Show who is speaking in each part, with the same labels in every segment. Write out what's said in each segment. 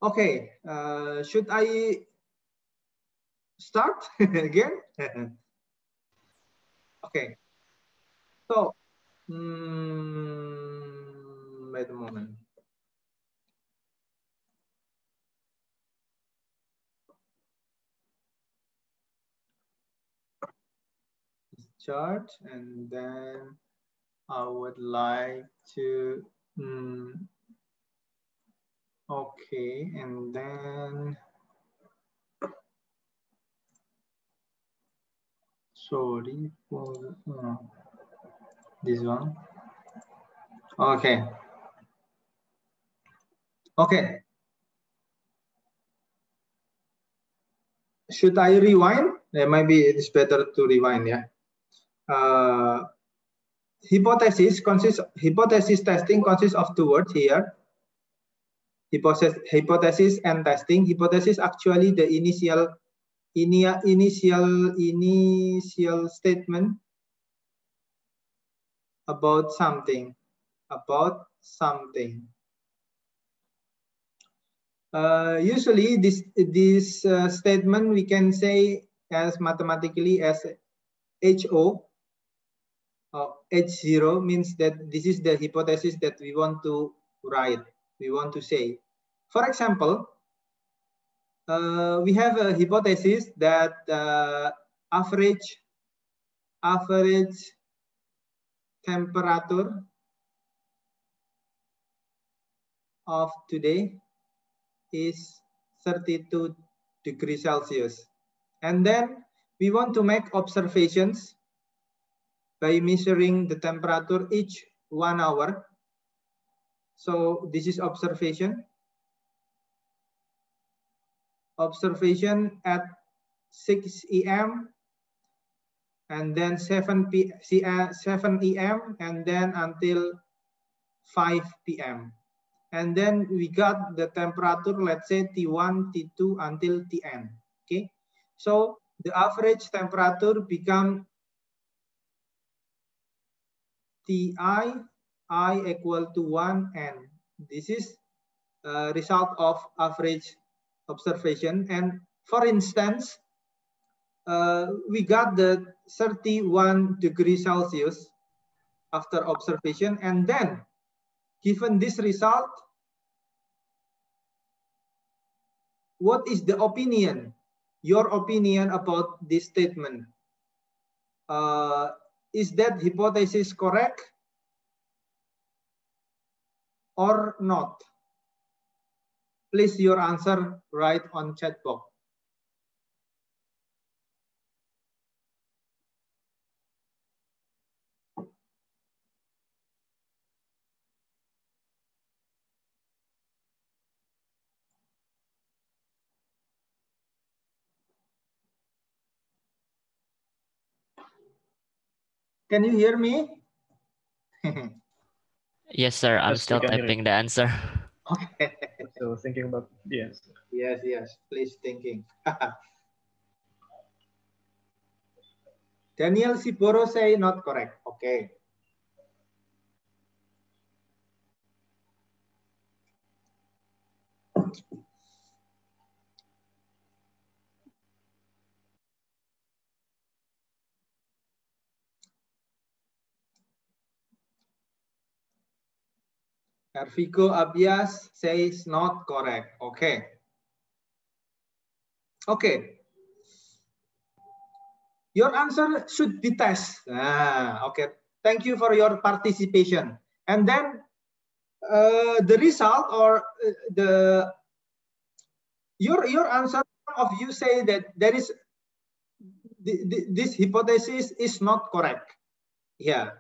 Speaker 1: Okay, should I start again? Okay, so wait a moment. Chart, and then I would like to okay, and then sorry for this one. Okay. Okay. Should I rewind? Maybe it's better to rewind, yeah. Hypothesis testing consists of two words here. Hypothesis and testing. Hypothesis actually the initial statement about something. Usually this statement we can say as mathematically as HO. H0 means that this is the hypothesis that we want to write, we want to say. For example, we have a hypothesis that average temperature of today is 32 degrees Celsius. And then we want to make observations by measuring the temperature each 1 hour. So this is observation. Observation at 6 a.m. and then 7 a.m. and then until 5 p.m. And then we got the temperature, let's say T1, T2 until Tn. Okay, so the average temperature become Ti, I equal to 1 n. This is a result of average observation. And for instance, we got the 31 degrees Celsius after observation, and then given this result, what is the opinion, your opinion about this statement? Is that hypothesis correct or not? Please your answer right on chat box. Can you hear me?
Speaker 2: Yes, sir. I'm
Speaker 3: Yes,
Speaker 2: still typing the answer.
Speaker 1: Okay.
Speaker 3: So thinking about the answer.
Speaker 1: Yes. Please thinking. Daniel Siboro say not correct. Okay. Ervico Abias says not correct. Okay. Okay. Your answer should be test. Okay. Thank you for your participation. And then the result or your answer of you say that there is this hypothesis is not correct. Yeah.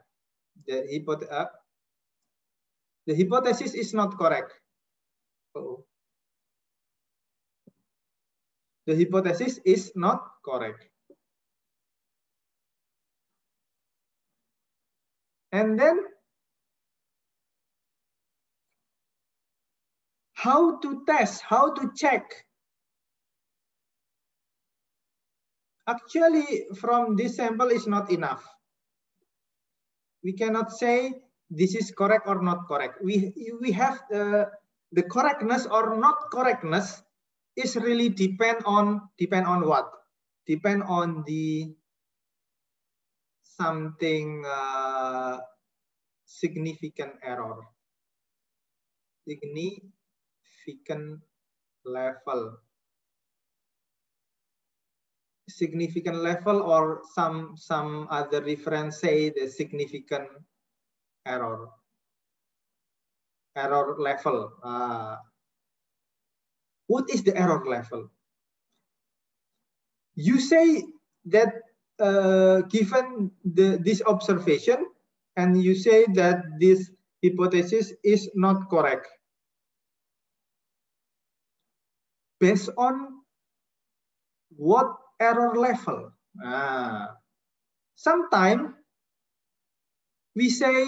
Speaker 1: The hypothesis is not correct. The hypothesis is not correct. And then how to test, how to check? Actually, from this sample is not enough. We cannot say this is correct or not correct. We have the correctness or not correctness is really depend on what? Depend on the something significant error. Significant level. Significant level, or some other reference say the significant error. Error level. What is the error level? You say that given this observation, and you say that this hypothesis is not correct. Based on what error level? Sometimes we say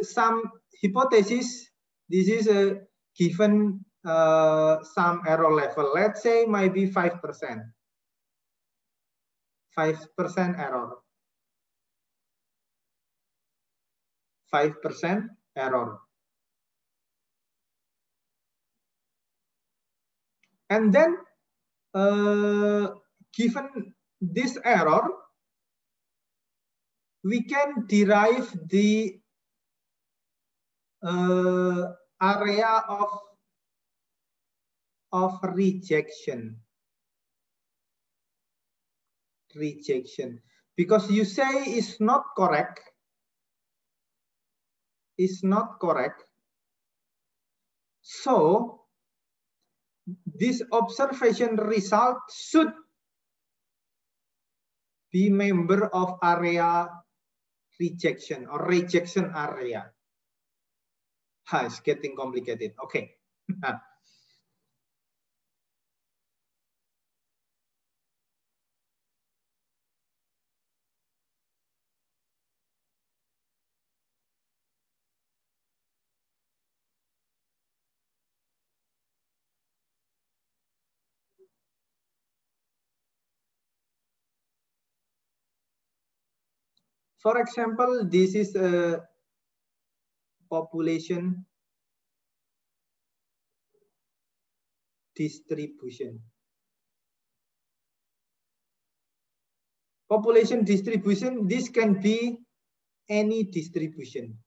Speaker 1: some hypothesis, this is a given some error level. Let's say maybe 5%. 5% error. 5% error. And then given this error, we can derive the area of rejection. Rejection, because you say it's not correct. Is not correct. So this observation result should be member of area rejection or rejection area. It's getting complicated. Okay. For example, this is a population distribution. Population distribution, this can be any distribution.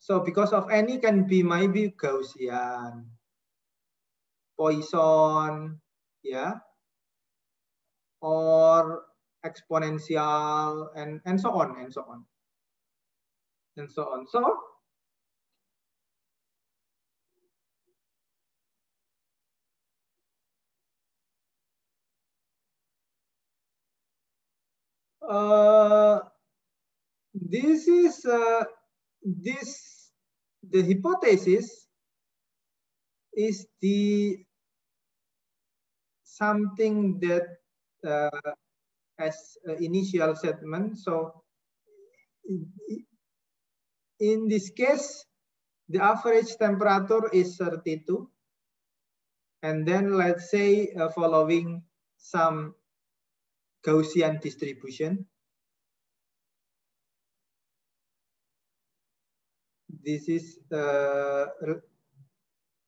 Speaker 1: So because of any can be maybe Gaussian, Poisson, yeah, or exponential, and so on and so on and so on. So this is the hypothesis is the something that as initial statement. So in this case, the average temperature is 32, and then let's say following some Gaussian distribution. This is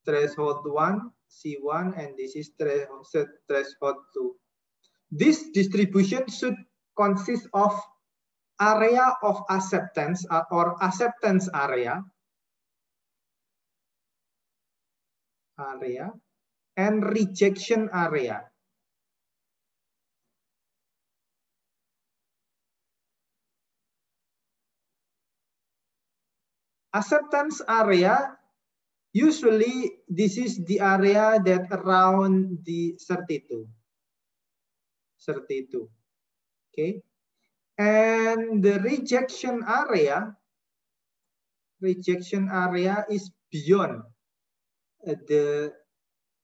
Speaker 1: threshold 1, C1, and this is threshold 2. This distribution should consist of area of acceptance or acceptance area, and rejection area. Acceptance area, usually this is the area that around the 32. 32. Okay. And the rejection area is beyond the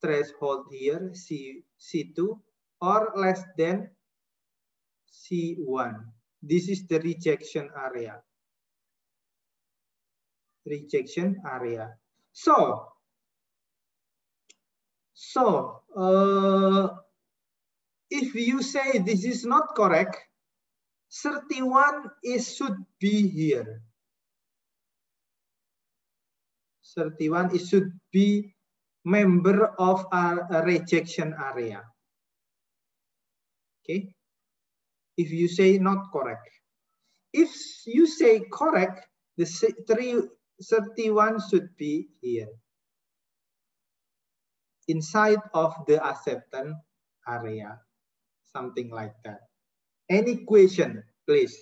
Speaker 1: threshold here, C2, or less than C1. This is the rejection area. Rejection area. So if you say this is not correct, 31 should be here. 31, it should be member of a rejection area. Okay. If you say not correct. If you say correct, the 31 should be here. Inside of the acceptance area. Something like that. Any question, please?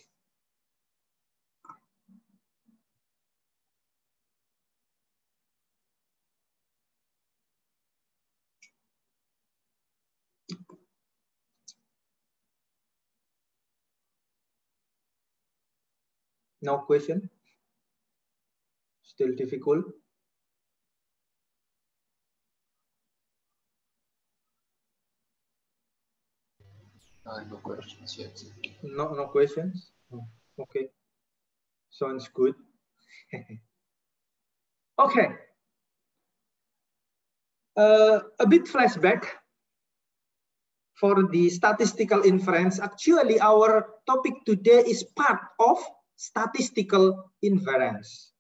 Speaker 1: No question? Still difficult?
Speaker 2: No questions yet.
Speaker 1: No questions? Oh, okay. Sounds good. Okay. A bit flashback for the statistical inference. Actually, our topic today is part of statistical inference.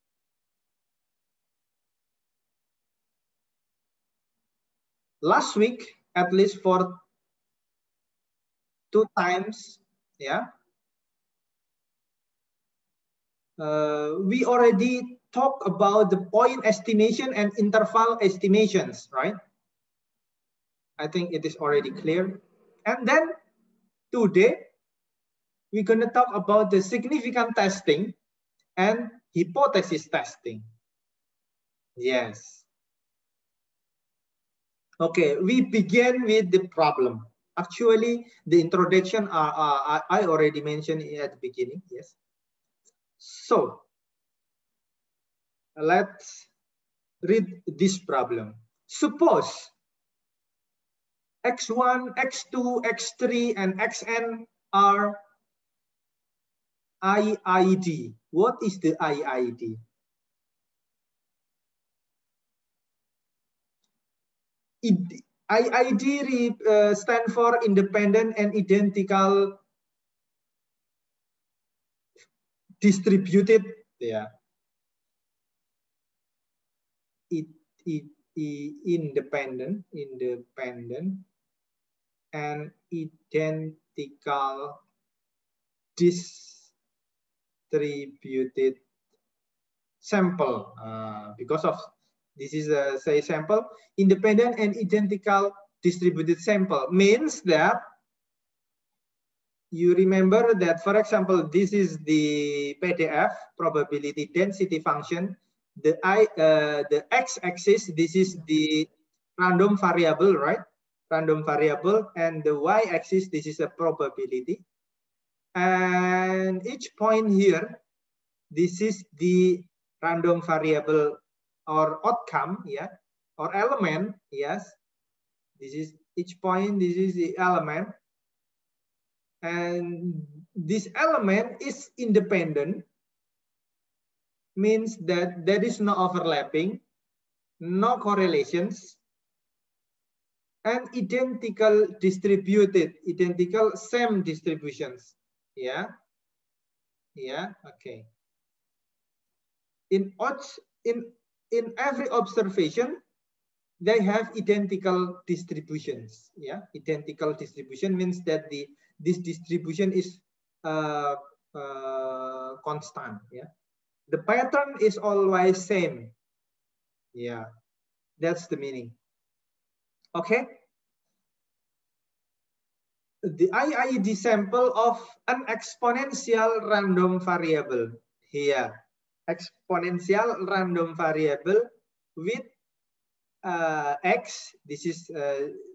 Speaker 1: Last week, at least for 2 times, yeah, we already talked about the point estimation and interval estimations, right? I think it is already clear. And then today, we're going to talk about the significant testing and hypothesis testing. Yes. Okay, we begin with the problem. Actually, the introduction I already mentioned at the beginning. Yes. So let's read this problem. Suppose x1, x2, x3, and xn are IID. What is the IID? IID stand for independent and identical distributed, yeah. Independent and identical distributed sample. Because of this is a say sample, independent and identical distributed sample means that you remember that, for example, this is the PDF probability density function. The x-axis, this is the random variable, right? Random variable, and the y-axis, this is a probability. And each point here, this is the random variable or outcome, yeah, or element, yes. This is each point, this is the element. And this element is independent, means that there is no overlapping, no correlations, and identical distributed, identical same distributions. Yeah, yeah, okay. In every observation, they have identical distributions. Yeah, identical distribution means that this distribution is constant. Yeah, the pattern is always same. Yeah, that's the meaning. Okay. The IID sample of an exponential random variable here. Exponential random variable with x. This is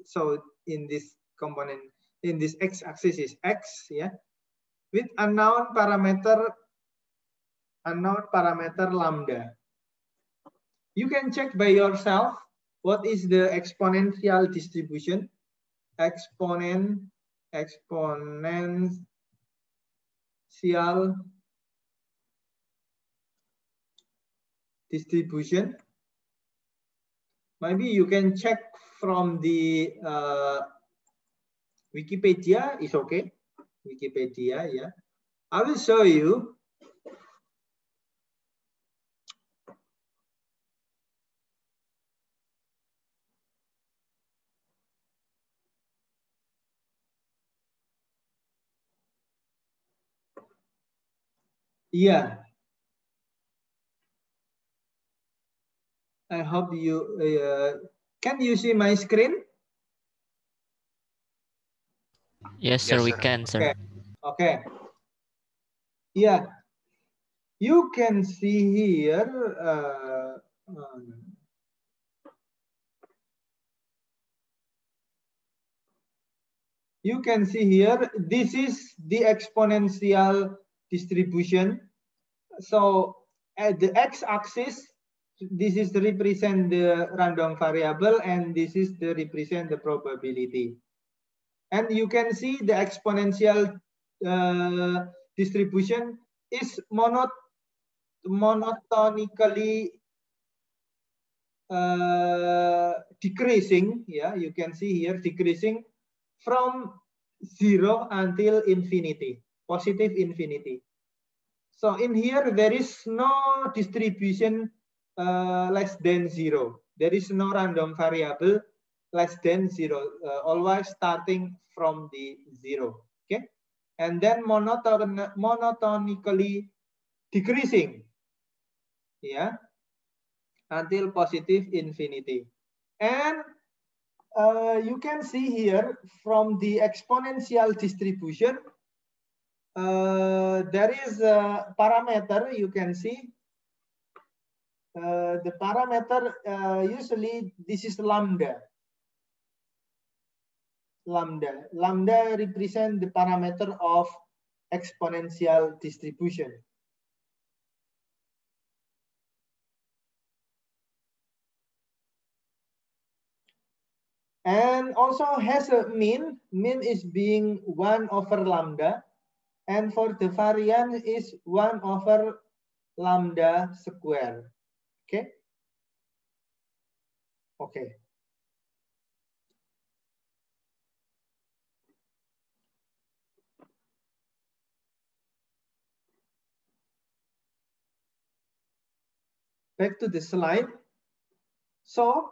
Speaker 1: so in this component, in this x-axis is x, yeah, with unknown parameter lambda. You can check by yourself what is the exponential distribution. Exponential distribution. Maybe you can check from the Wikipedia, is okay. Wikipedia, yeah. I will show you. Yeah. I hope you can you see my screen?
Speaker 4: Yes, sir,
Speaker 2: Yes,
Speaker 4: we
Speaker 2: sir.
Speaker 4: can, sir.
Speaker 1: Okay. Yeah. You can see here. You can see here. This is the exponential distribution. So at the x-axis, this is to represent the random variable, and this is to represent the probability. And you can see the exponential distribution is monotonically decreasing. Yeah, you can see here decreasing from 0 until infinity, positive infinity. So in here, there is no distribution less than 0. There is no random variable less than 0, always starting from the 0. Okay, and then monotonically decreasing, yeah, until positive infinity. And you can see here from the exponential distribution, there is a parameter you can see. The parameter usually this is lambda. Lambda represents the parameter of exponential distribution. And also has a mean. Mean is being 1 over lambda. And for the variance is 1 over lambda square. Okay. Okay. Back to the slide. So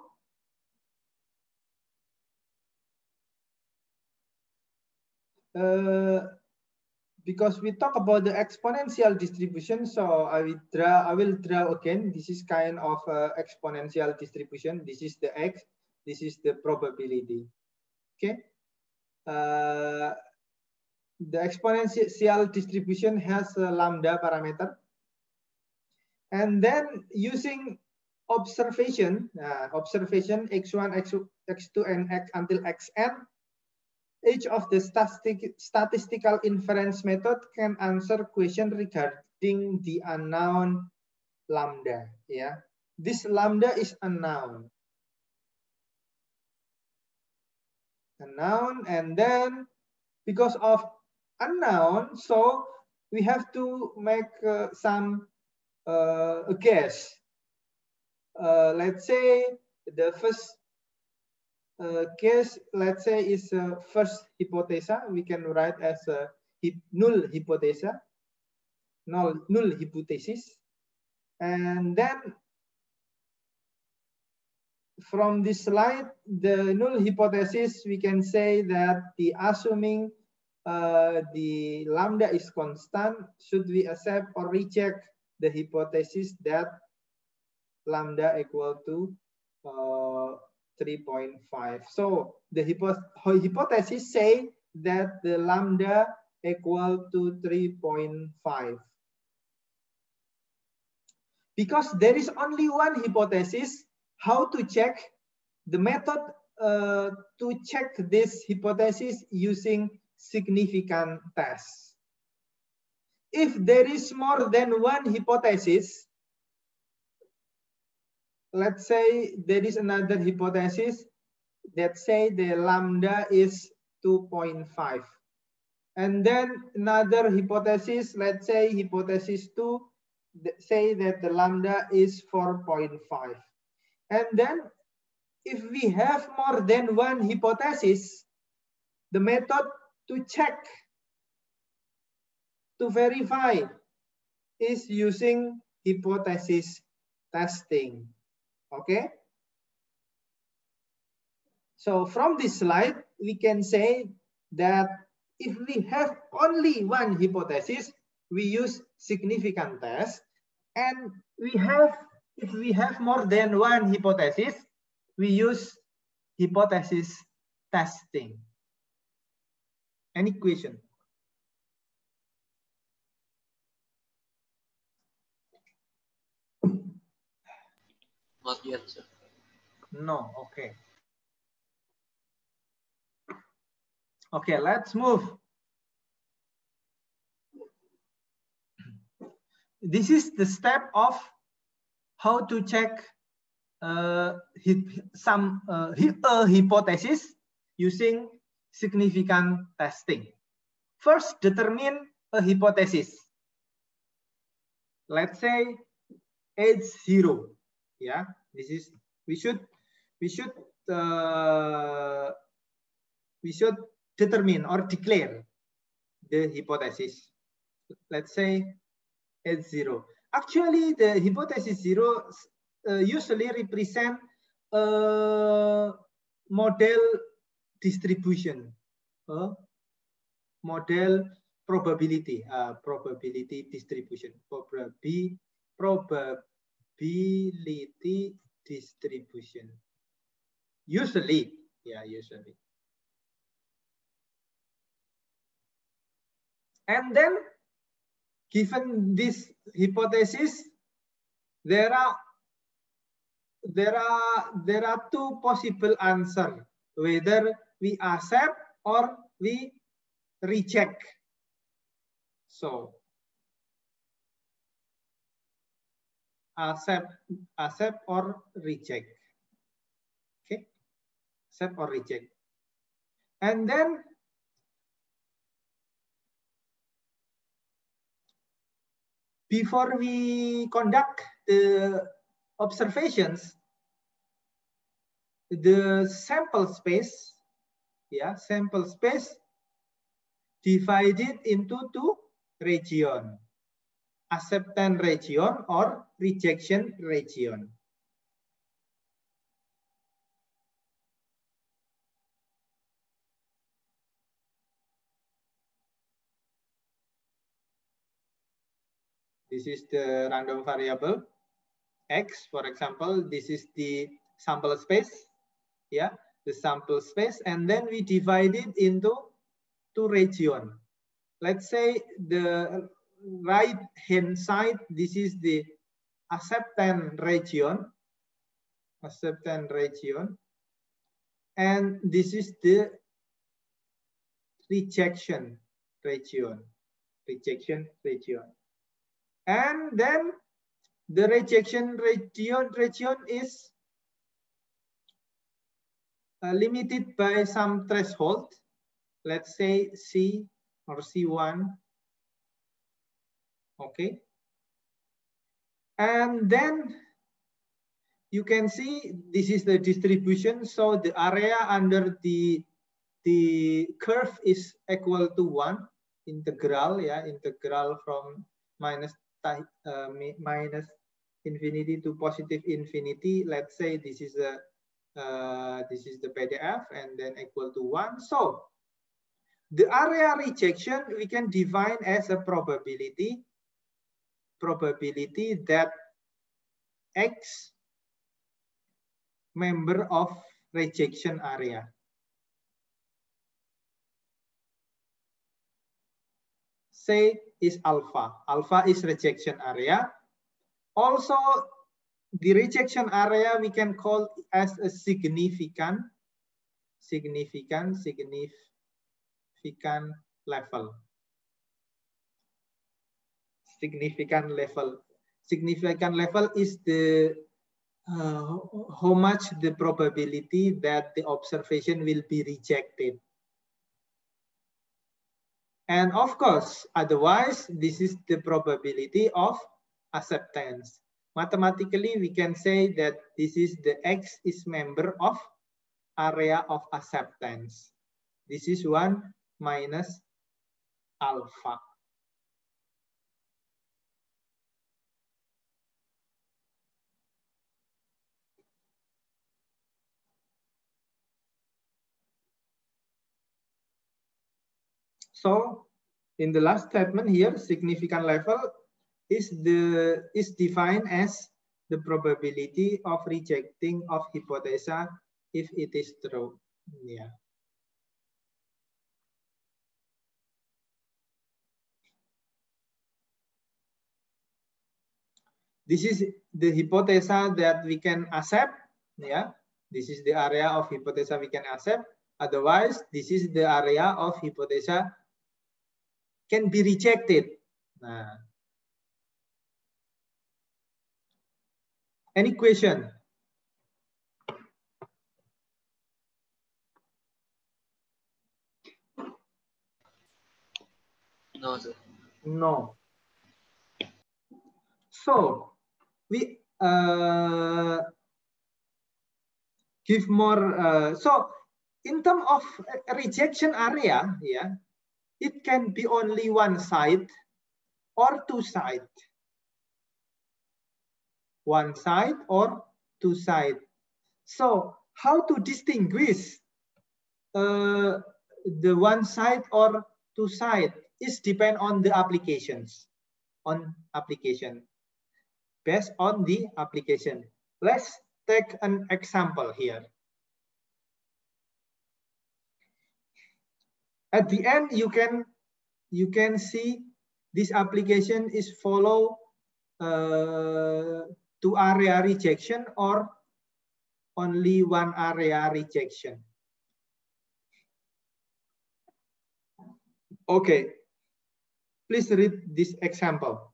Speaker 1: because we talk about the exponential distribution, so I will draw again. This is kind of exponential distribution. This is the x. This is the probability. Okay. The exponential distribution has a lambda parameter, and then using observation, observation x1, x2, and x until xn. Each of the statistical inference method can answer question regarding the unknown lambda. Yeah, this lambda is unknown. Unknown, and then because of unknown, so we have to make some a guess. Let's say the first case, let's say, is first hypothesis. We can write as a null hypothesis, null hypothesis, and then from this slide, the null hypothesis, we can say that the assuming the lambda is constant, should we accept or reject the hypothesis that lambda equal to 3.5. So the hypothesis say that the lambda equal to 3.5. Because there is only one hypothesis, how to check? The method to check this hypothesis using significant test. If there is more than one hypothesis, let's say there is another hypothesis that say the lambda is 2.5. And then another hypothesis, let's say hypothesis 2, say that the lambda is 4.5. And then if we have more than one hypothesis, the method to check, to verify, is using hypothesis testing. Okay. So from this slide, we can say that if we have only one hypothesis, we use significant test, and if we have more than one hypothesis, we use hypothesis testing. Any question?
Speaker 2: Not yet, sir.
Speaker 1: No, okay. Okay, let's move. This is the step of how to check a hypothesis using significant testing. First, determine a hypothesis. Let's say it's 0. Yeah, this is we should determine or declare the hypothesis. Let's say it's 0. Actually, the hypothesis 0 usually represent a model distribution, model probability distribution, probability distribution. Usually, yeah, usually. And then, given this hypothesis, there are two possible answers, whether we accept or we reject. So accept or reject. Okay, accept or reject. And then before we conduct the observations, the sample space, yeah, sample space divided into two regions, acceptance region or rejection region. This is the random variable X, for example. This is the sample space, yeah, the sample space, and then we divide it into two regions. Let's say the right hand side, this is the acceptance region, and this is the rejection region, and then the rejection region is limited by some threshold. Let's say C or C1. Okay. And then you can see this is the distribution. So the area under the curve is equal to 1. Integral, yeah, integral from minus infinity to positive infinity. Let's say this is the PDF, and then equal to 1. So the area rejection we can define as a probability that X member of rejection area. Say is alpha. Alpha is rejection area. Also, the rejection area we can call as a significant level. Significant level is the how much the probability that the observation will be rejected. And of course, otherwise, this is the probability of acceptance. Mathematically, we can say that this is the X is member of area of acceptance. This is 1 minus alpha. So in the last statement here, significant level is defined as the probability of rejecting of hypothesis if it is true. Yeah. This is the hypothesis that we can accept. Yeah. This is the area of hypothesis we can accept. Otherwise, this is the area of hypothesis can be rejected. Nah. Any question?
Speaker 2: No, sir.
Speaker 1: No. So we give more. So in terms of rejection area, yeah, it can be only one side or two sides. One side or two sides. So how to distinguish the one side or two side is depend on the applications. On application. Based on the application. Let's take an example here. At the end, you can see this application is follow two area rejection or only one area rejection. Okay, please read this example.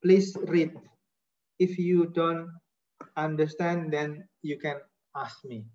Speaker 1: Please read. If you don't understand, then you can ask me.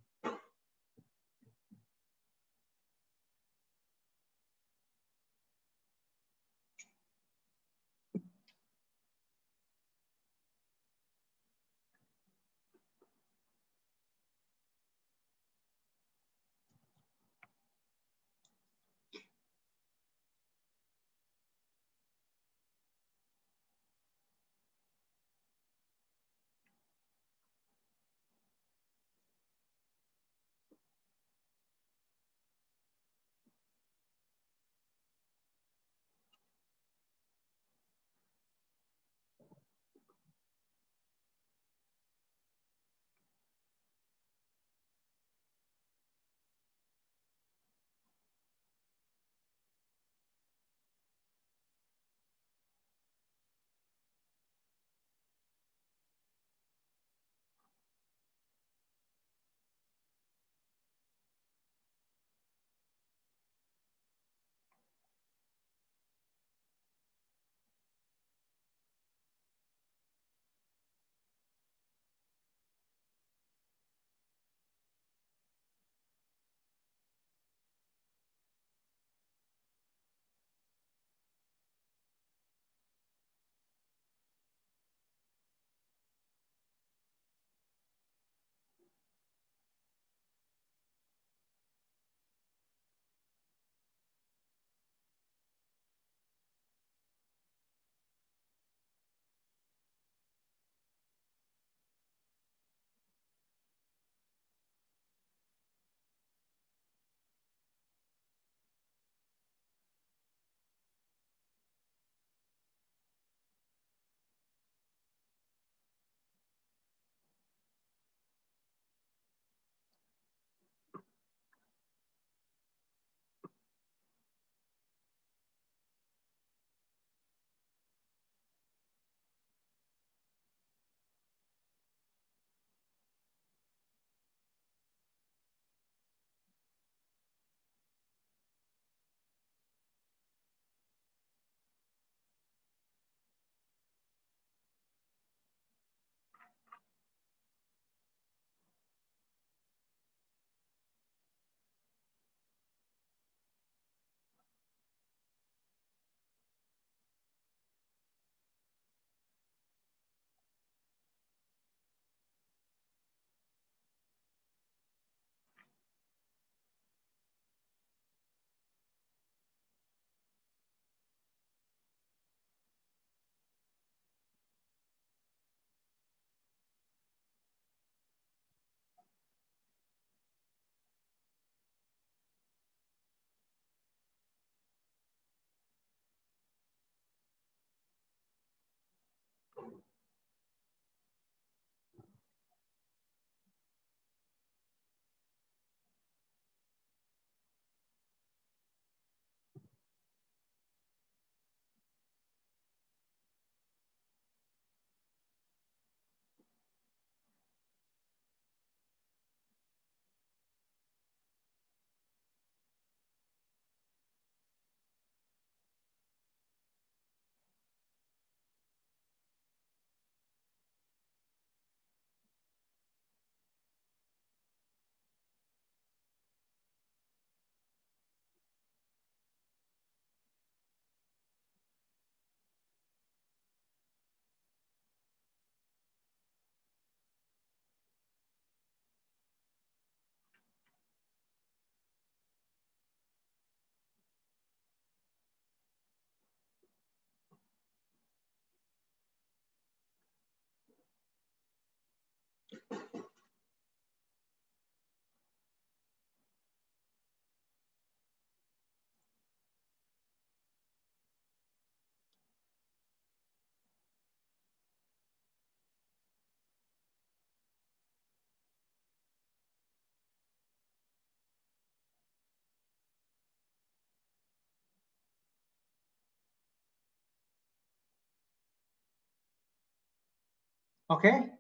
Speaker 1: Okay.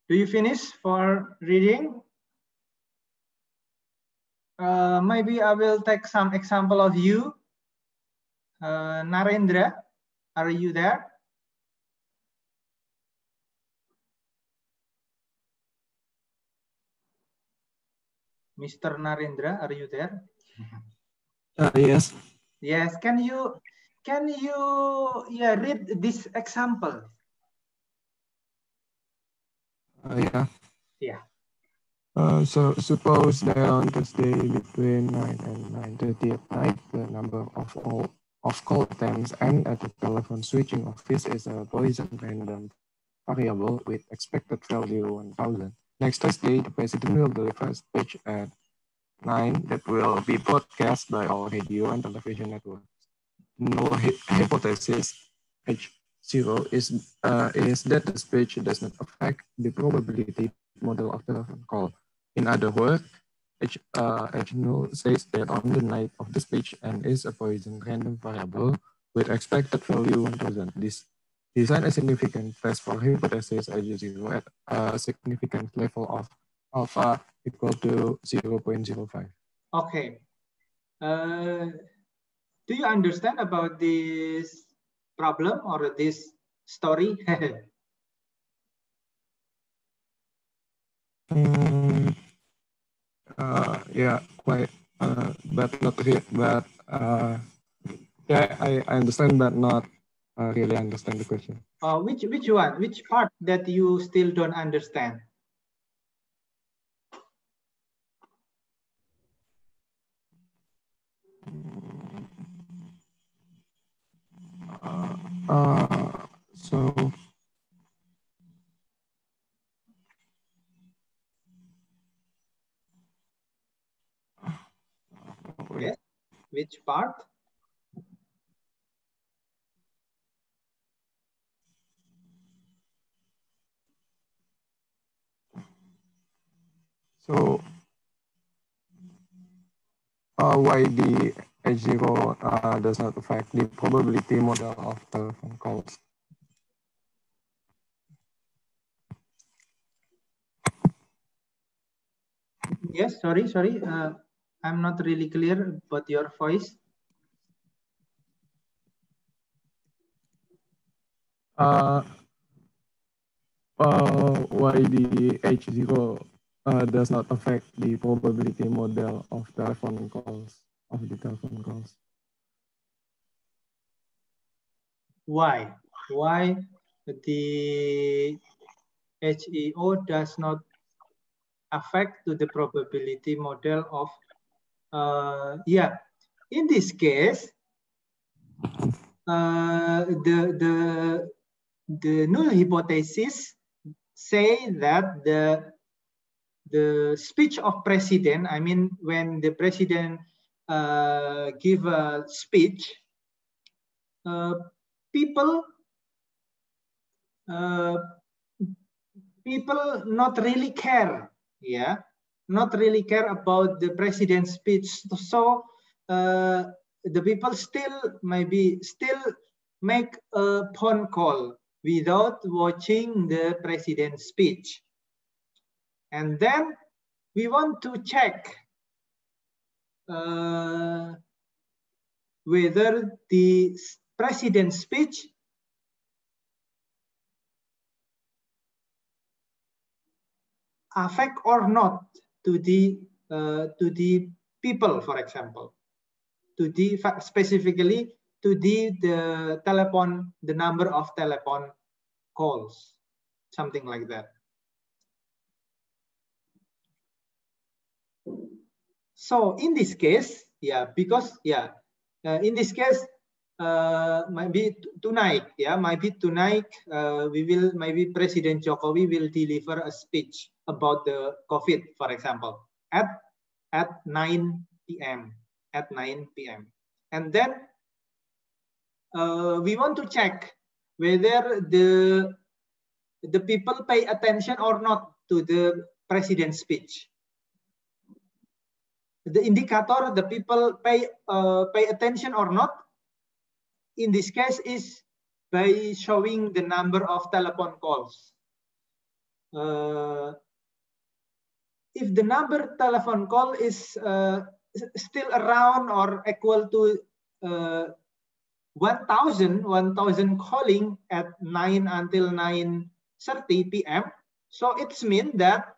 Speaker 1: Do you finish for reading? Maybe I will take some example of you. Narendra, are you there? Mr. Narendra, are you there?
Speaker 5: Yes.
Speaker 1: Yes. Can you read this example?
Speaker 5: Yeah.
Speaker 1: Yeah.
Speaker 5: So suppose that on Thursday between 9 and 9:30 at night, the number of call attempts and at the telephone switching office is a Poisson random variable with expected value 1000. Next Thursday, the president will deliver a speech at 9 that will be broadcast by all radio and television networks. No hypothesis H0 is that the speech does not affect the probability model of telephone call. In other words, H0 says that on the night of the speech and is a Poisson random variable with expected value 1000. This design a significant test for hypothesis H0 at a significant level of alpha equal to 0.05.
Speaker 1: Okay. Do you understand about this problem or this story?
Speaker 5: Yeah, quite, but not really. But yeah, I understand, but not really understand the question.
Speaker 1: Which one? Which part that you still don't understand?
Speaker 5: So
Speaker 1: Yes. Which part?
Speaker 5: So why the H0 does not affect the probability model of telephone calls?
Speaker 1: Yes, sorry. I'm not really clear about your voice.
Speaker 5: Why the H0 does not affect the probability model of telephone calls, of the telephone calls?
Speaker 1: Why? Why the HEO does not affect to the probability model of in this case the null hypothesis say that the speech of president, I mean when the president give a speech, people not really care, not really care about the president's speech. So the people still make a phone call without watching the president's speech. And then we want to check whether the president's speech affect or not to the people, for example, to the specifically to the telephone, the number of telephone calls, something like that. So in this case, because in this case, maybe tonight, maybe President Jokowi will deliver a speech about the COVID, for example, at 9 p.m. At 9 p.m. And then we want to check whether the people pay attention or not to the president's speech. The indicator the people pay attention or not in this case is by showing the number of telephone calls. If the number telephone call is still around or equal to 1,000 calling at 9 until 9:30 p.m. So it's mean that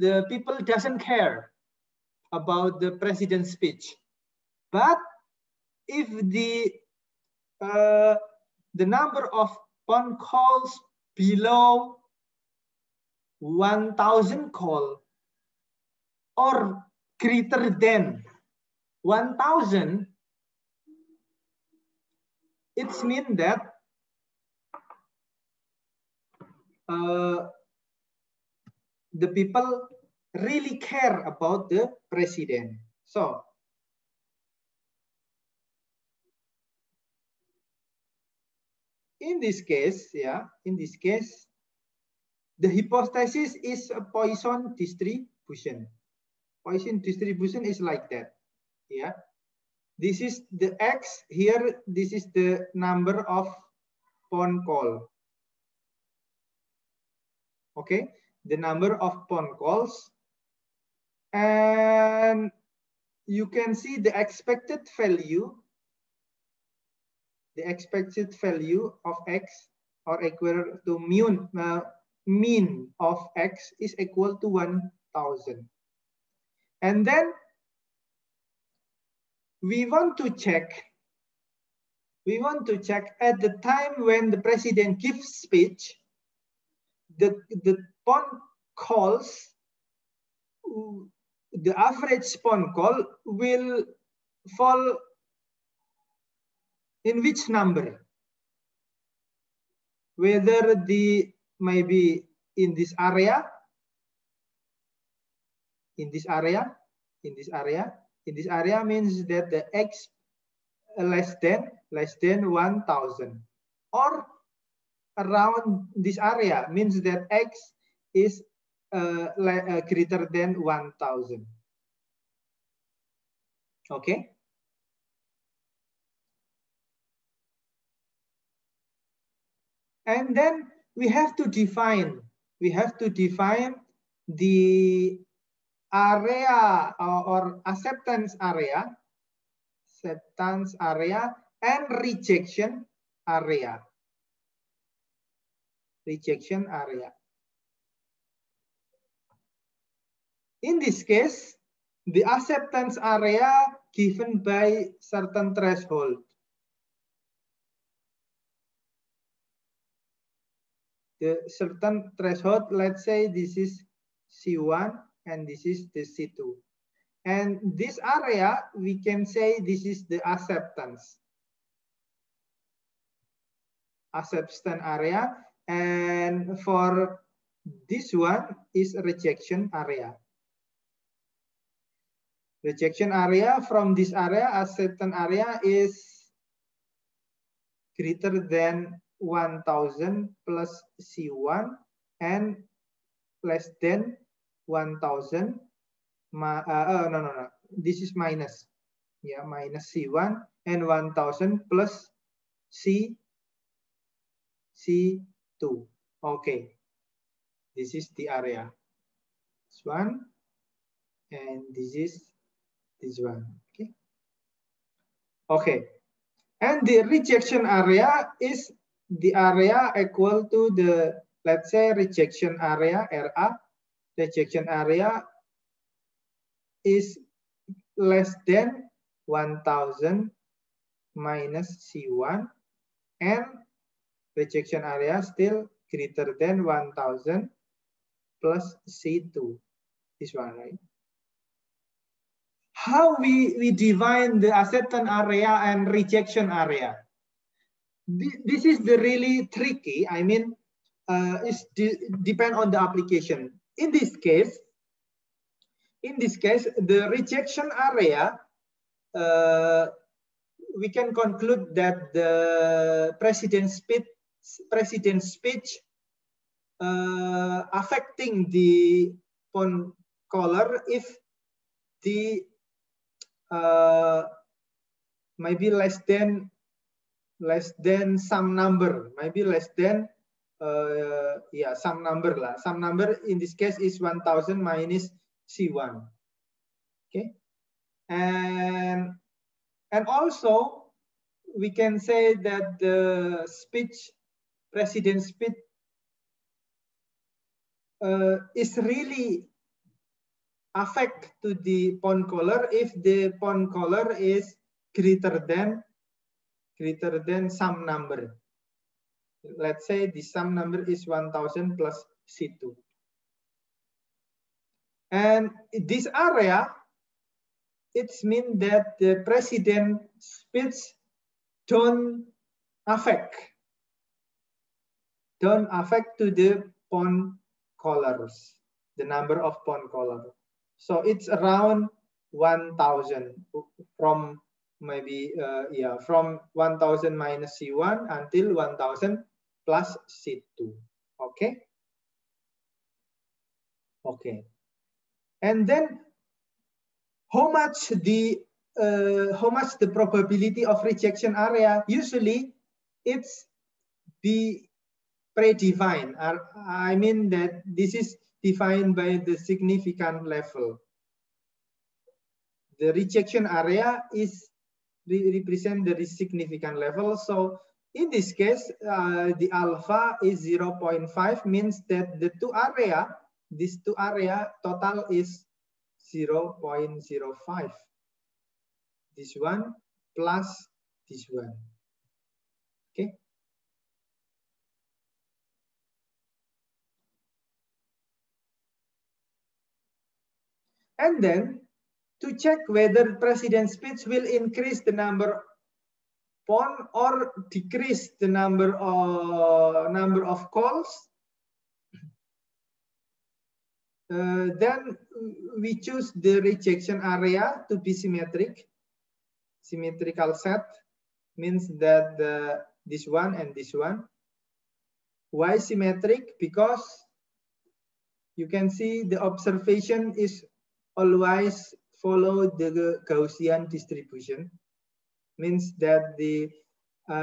Speaker 1: the people doesn't care about the president's speech. But if the number of phone calls below 1,000 call or greater than 1,000, it's mean that the people really care about the president. So in this case, the hypothesis is a Poisson distribution. Poisson distribution is like that. Yeah. This is the X here. This is the number of phone call. Okay. The number of phone calls. And you can see the expected value. The expected value of X or equal to mean of X is equal to 1,000. And then we want to check at the time when the president gives speech, the phone calls, the average phone call will fall in which number? Whether the maybe in this area, means that the X less than 1,000, or around this area means that X is greater than 1,000. Okay. And then we have to define the area or acceptance area and rejection area. In this case, the acceptance area given by certain threshold. The certain threshold, let's say this is C1 and this is the C2. And this area, we can say this is the acceptance area. And for this one is rejection area. Rejection area, from this area, acceptance area is greater than 1,000 plus C1 and less than 1,000. No. This is minus. Yeah, minus C1 and 1,000 plus C2. Okay. This is the area. This one. And this is this one. Okay. Okay. And the rejection area is the area equal to the, let's say, rejection area, RA. Rejection area is less than 1,000 minus C1, and rejection area still greater than 1,000 plus C2. This one, right? How we define the acceptance area and rejection area? This is the really tricky. I mean, depend on the application. In this case, the rejection area, we can conclude that the president's speech affecting the phone caller if the maybe less than some number, maybe less than yeah, some number lah. Some number in this case is 1000 minus C1. Okay, and also we can say that the president speech is really affect to the pond color if the pond color is greater than some number. Let's say the sum number is 1000 plus C2. And this area, it's mean that the president speech don't affect to the pond colors, the number of pond color. So it's around 1000 from maybe from 1000 minus C1 until 1000 plus C2. Okay. Okay. And then how much the probability of rejection area? Usually it's be predefined. I mean that this is defined by the significant level. The rejection area is represent the significant level. So in this case, the alpha is 0.5, means that these two area total is 0.05. This one plus this one. Okay. And then to check whether president's speech will increase the number pond or decrease the number of calls, then we choose the rejection area to be symmetrical set, means that this one and this one. Why symmetric? Because you can see the observation is always follow the Gaussian distribution, means that the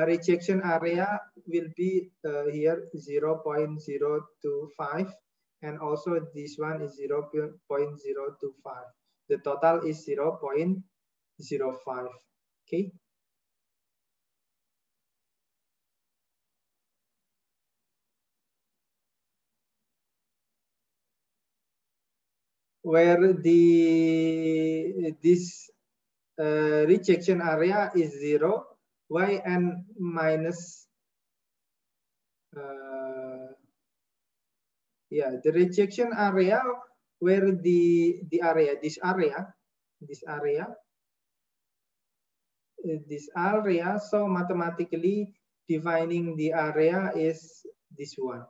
Speaker 1: rejection area will be here 0.025, and also this one is 0.025. The total is 0.05. Okay. Where this rejection area is 0, yn minus the rejection area, where this area, so mathematically defining the area is this one.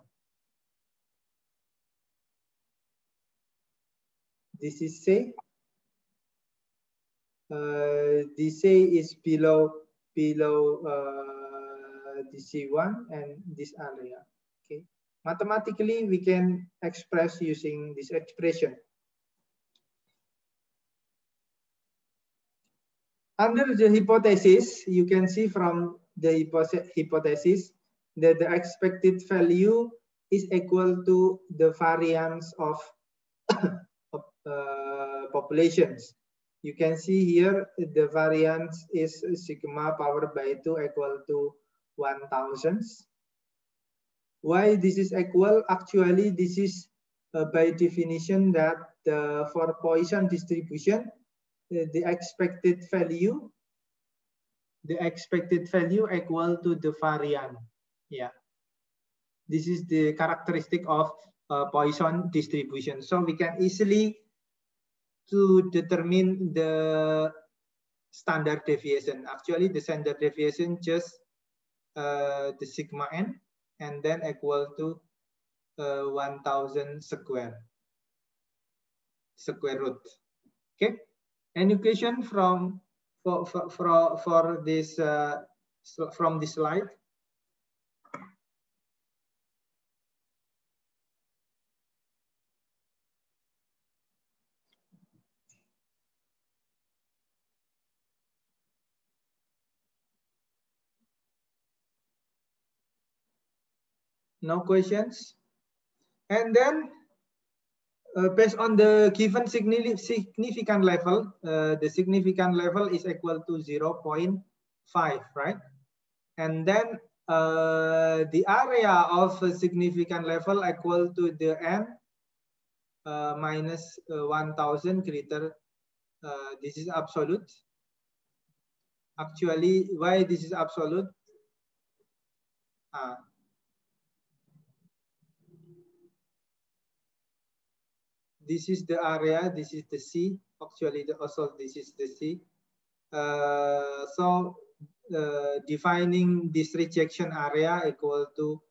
Speaker 1: This is say this say is below the C1 and this area. Okay, mathematically we can express using this expression. Under the hypothesis, you can see from the hypothesis that the expected value is equal to the variance of populations. You can see here the variance is sigma power by 2 equal to 1000. Why this is equal? Actually, this is by definition that for Poisson distribution, the expected value equal to the variance. Yeah, this is the characteristic of Poisson distribution. So we can easily to determine the standard deviation. Actually, the standard deviation just the sigma n and then equal to 1000 square root. Okay. Any question from for this from this slide? No questions? And then based on the given significant level, the significant level is equal to 0.5, right? And then the area of a significant level equal to the n minus 1000 greater. This is absolute. Actually, why this is absolute? This is the area, this is the C. Actually, also this is the C. So defining this rejection area equal to,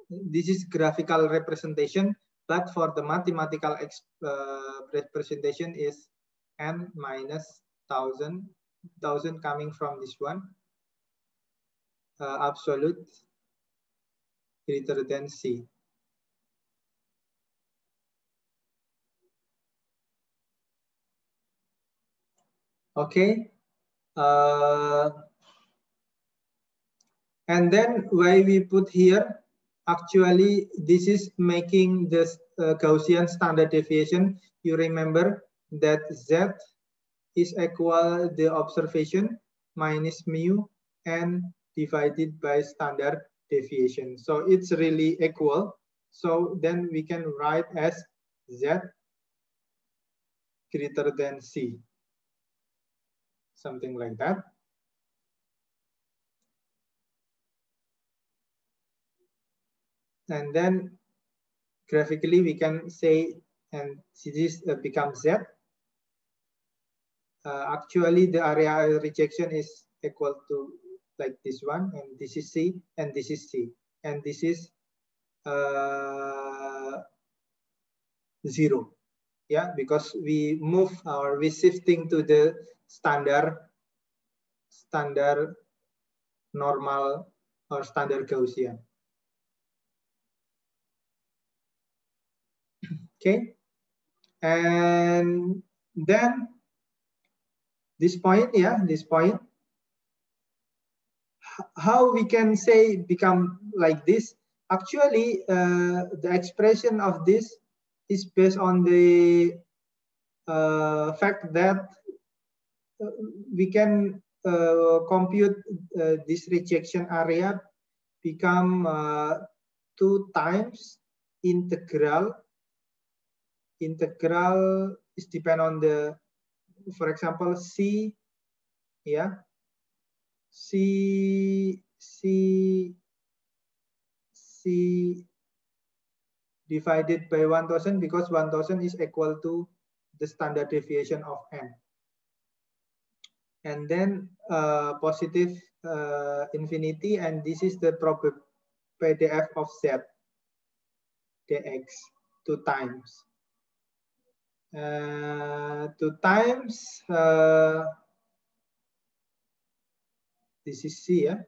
Speaker 1: this is graphical representation, but for the mathematical representation is n minus 1000 coming from this one, absolute greater than C. Okay. And then why we put here, actually this is making this Gaussian standard deviation. You remember that Z is equal the observation minus mu and divided by standard deviation. So it's really equal. So then we can write as Z greater than C. Something like that. And then graphically we can say, and this becomes Z. Actually the area rejection is equal to like this one, and this is C, and this is C, and this is 0. Yeah, because we move or we shifting to the standard normal or standard Gaussian. Okay, and then this point, yeah, this point, how we can say become like this? Actually, the expression of this is based on the fact that we can compute this rejection area become 2 times integral is depend on the, for example, C, yeah, C divided by 1000, because 1000 is equal to the standard deviation of n. And then positive infinity, and this is the PDF of Z dx 2 times. 2 times this is C, yeah?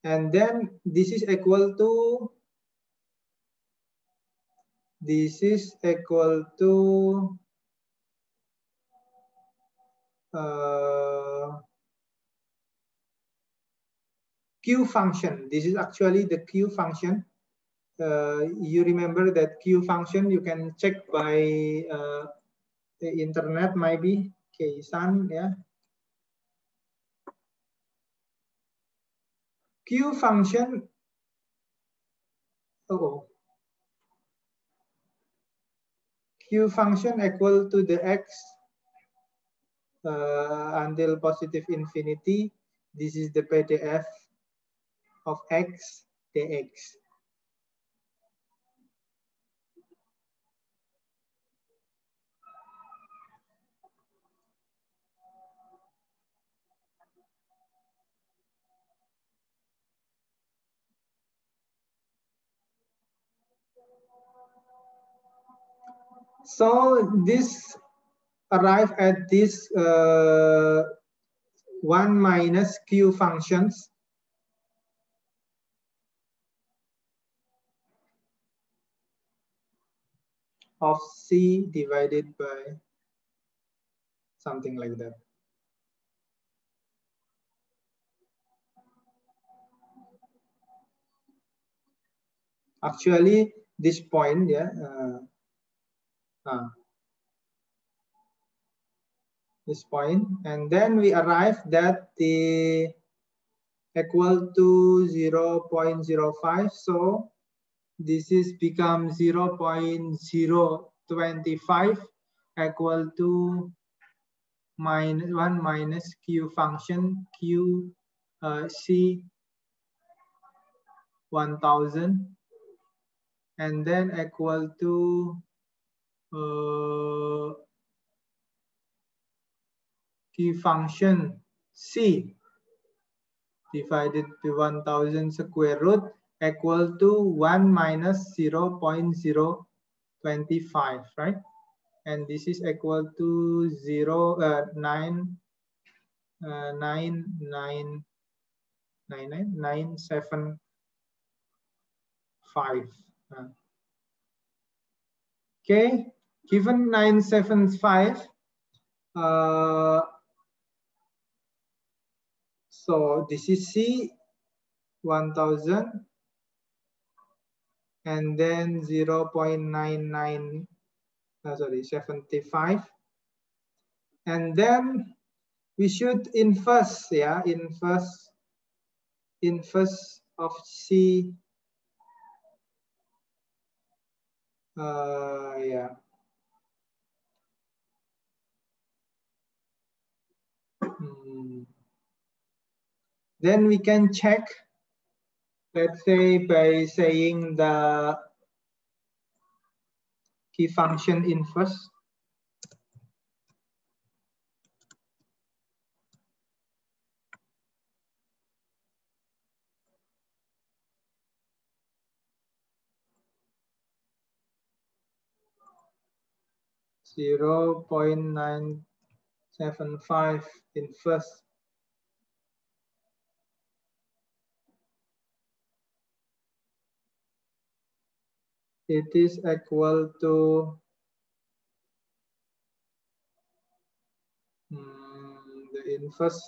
Speaker 1: And then this is equal to Q function. This is actually the Q function. You remember that Q function you can check by the internet, maybe K-san, yeah. Q function, Q function equal to the x until positive infinity. This is the PDF of x dx. So this arrive at this 1 minus Q functions of C divided by something like that. Actually, this point, yeah, this point, and then we arrive that the equal to 0.05. So this is become 0.025 equal to -1 minus q function q c 1000, and then equal to q function c divided by 1000 square root equal to 1 minus 0.025, right? And this is equal to 975. Okay, given 975, so this is C 1000, and then 0.75, and then we should inverse, yeah, inverse of C, yeah. Then we can check, let's say, by saying the key function inverse. (0.975) inverse. It is equal to the inverse.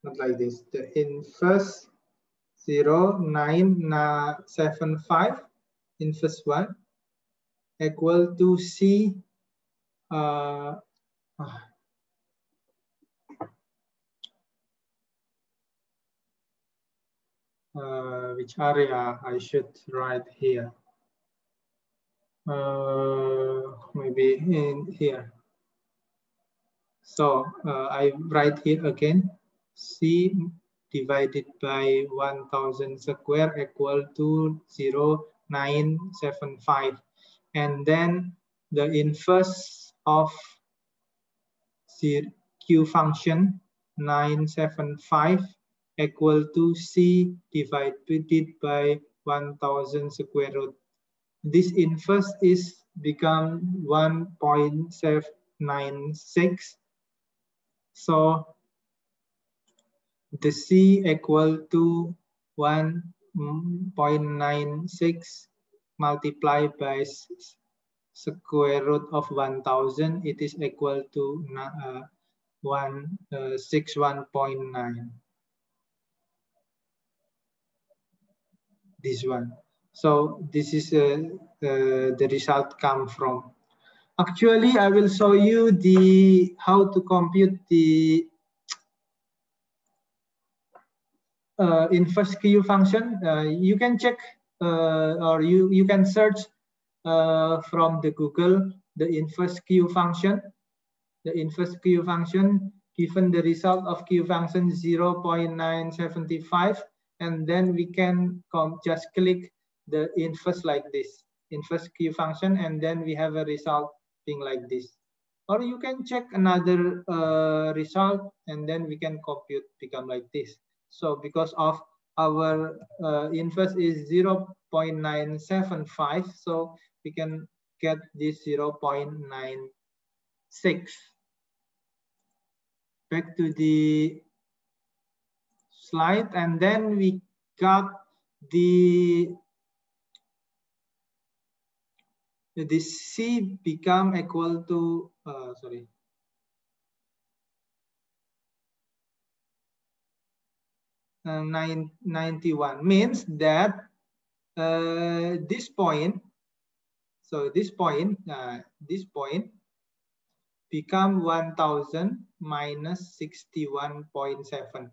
Speaker 1: Not like this. The inverse 0.975 inverse 1 equal to C. Which area I should write here? Maybe in here. So I write here again, C divided by 1000 square equal to 0.975, and then the inverse of Q function 975 equal to C divided by 1000 square root. This inverse is become 1.796. So the C equal to 1.96 multiplied by square root of 1000. It is equal to 161.9. This one. So this is the result come from. Actually, I will show you the how to compute the inverse Q function. You can check or you can search from the Google the inverse Q function. The inverse Q function given the result of Q function 0.975, and then we can just click the inverse like this, inverse Q function, and then we have a result being like this. Or you can check another result, and then we can compute become like this. So because of our inverse is 0.975, so we can get this 0.96. Back to the slide, and then we got the C become equal to 91 means that this point, so this point become 1000 minus 61.7,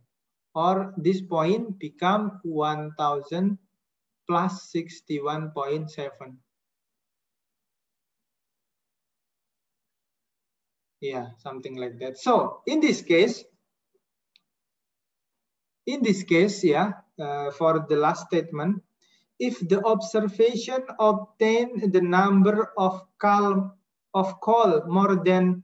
Speaker 1: or this point become 1000 plus 61.7. Yeah, something like that. So in this case, yeah, for the last statement, if the observation obtain the number of call more than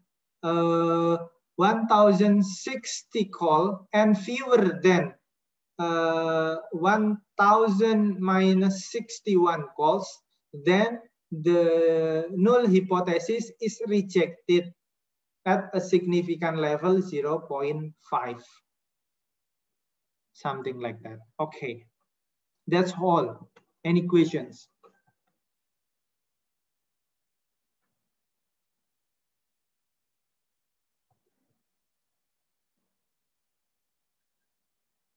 Speaker 1: 1060 call and fewer than 1000 minus 61 calls, then the null hypothesis is rejected at a significant level 0.5. Something like that. Okay, that's all. Any questions?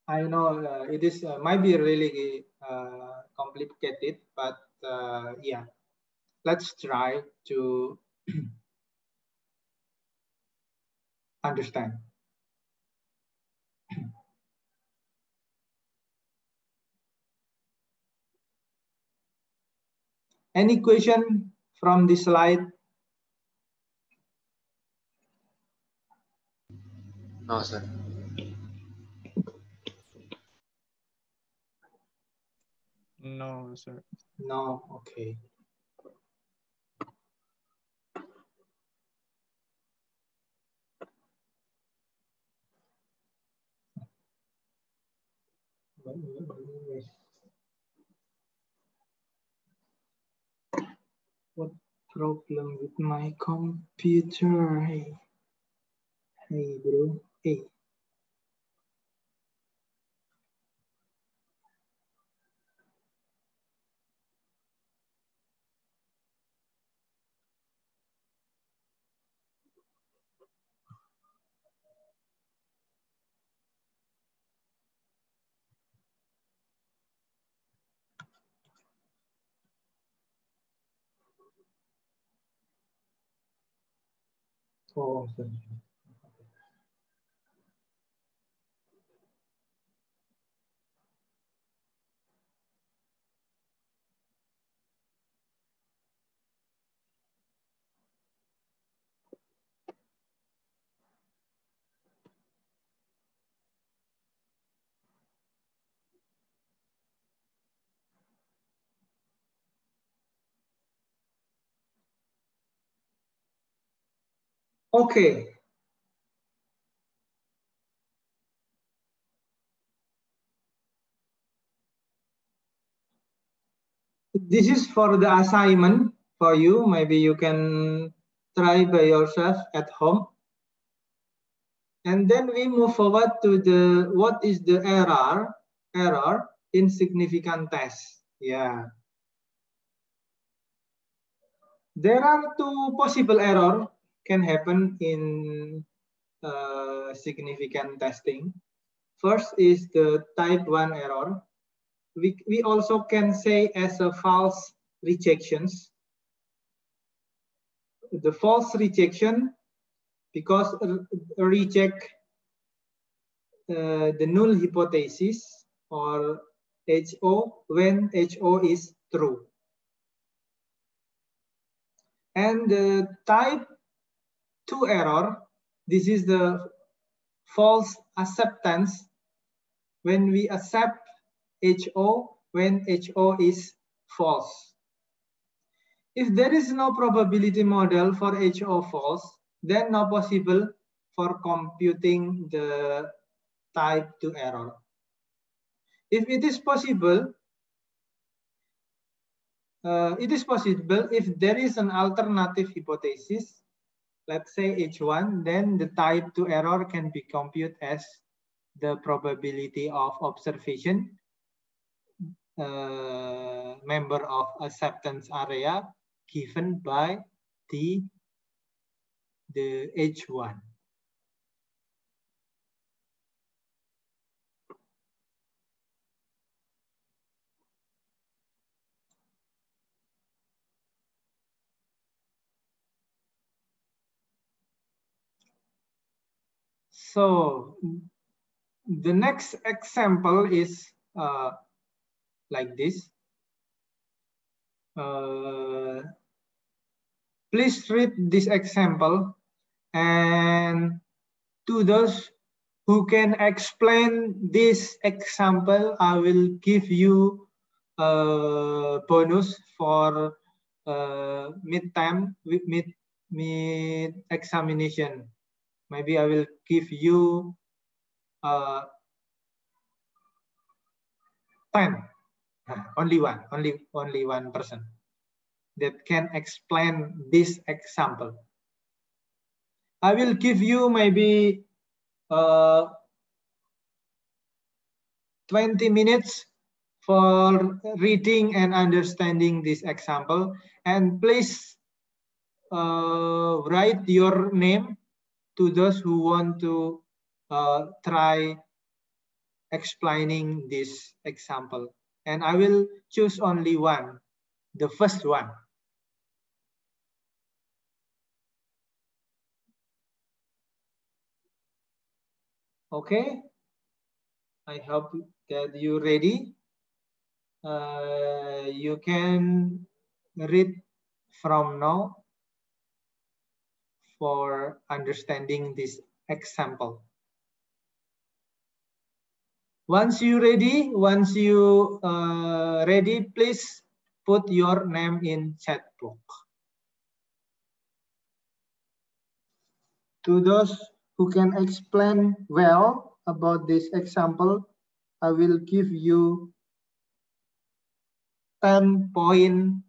Speaker 1: I know it is might be really complicated, but yeah, let's try to understand. Any question from this slide?
Speaker 2: No, sir.
Speaker 3: No, sir.
Speaker 1: No, okay. What problem with my computer? Hey, bro. Hey. Oh, sorry. Okay. This is for the assignment for you. Maybe you can try by yourself at home. And then we move forward to the what is the error in significant test. Yeah. There are two possible error can happen in significant testing. First is the type 1 error. We also can say as a false rejections. The false rejection because reject the null hypothesis or HO when HO is true. And the type 2 error, this is the false acceptance when we accept HO when HO is false. If there is no probability model for HO false, then no possible for computing the type 2 error. If it is possible, if there is an alternative hypothesis, let's say H1, then the type 2 error can be computed as the probability of observation member of acceptance area given by the H1. So the next example is like this. Please read this example, and to those who can explain this example, I will give you a bonus for mid examination. Maybe I will give you 10. Only one person that can explain this example. I will give you maybe 20 minutes for reading and understanding this example, and please write your name to those who want to try explaining this example, and I will choose only one, the first one. Okay, I hope that you're ready. You can read from now for understanding this example. Once you ready, please put your name in chat box. To those who can explain well about this example, I will give you 10 points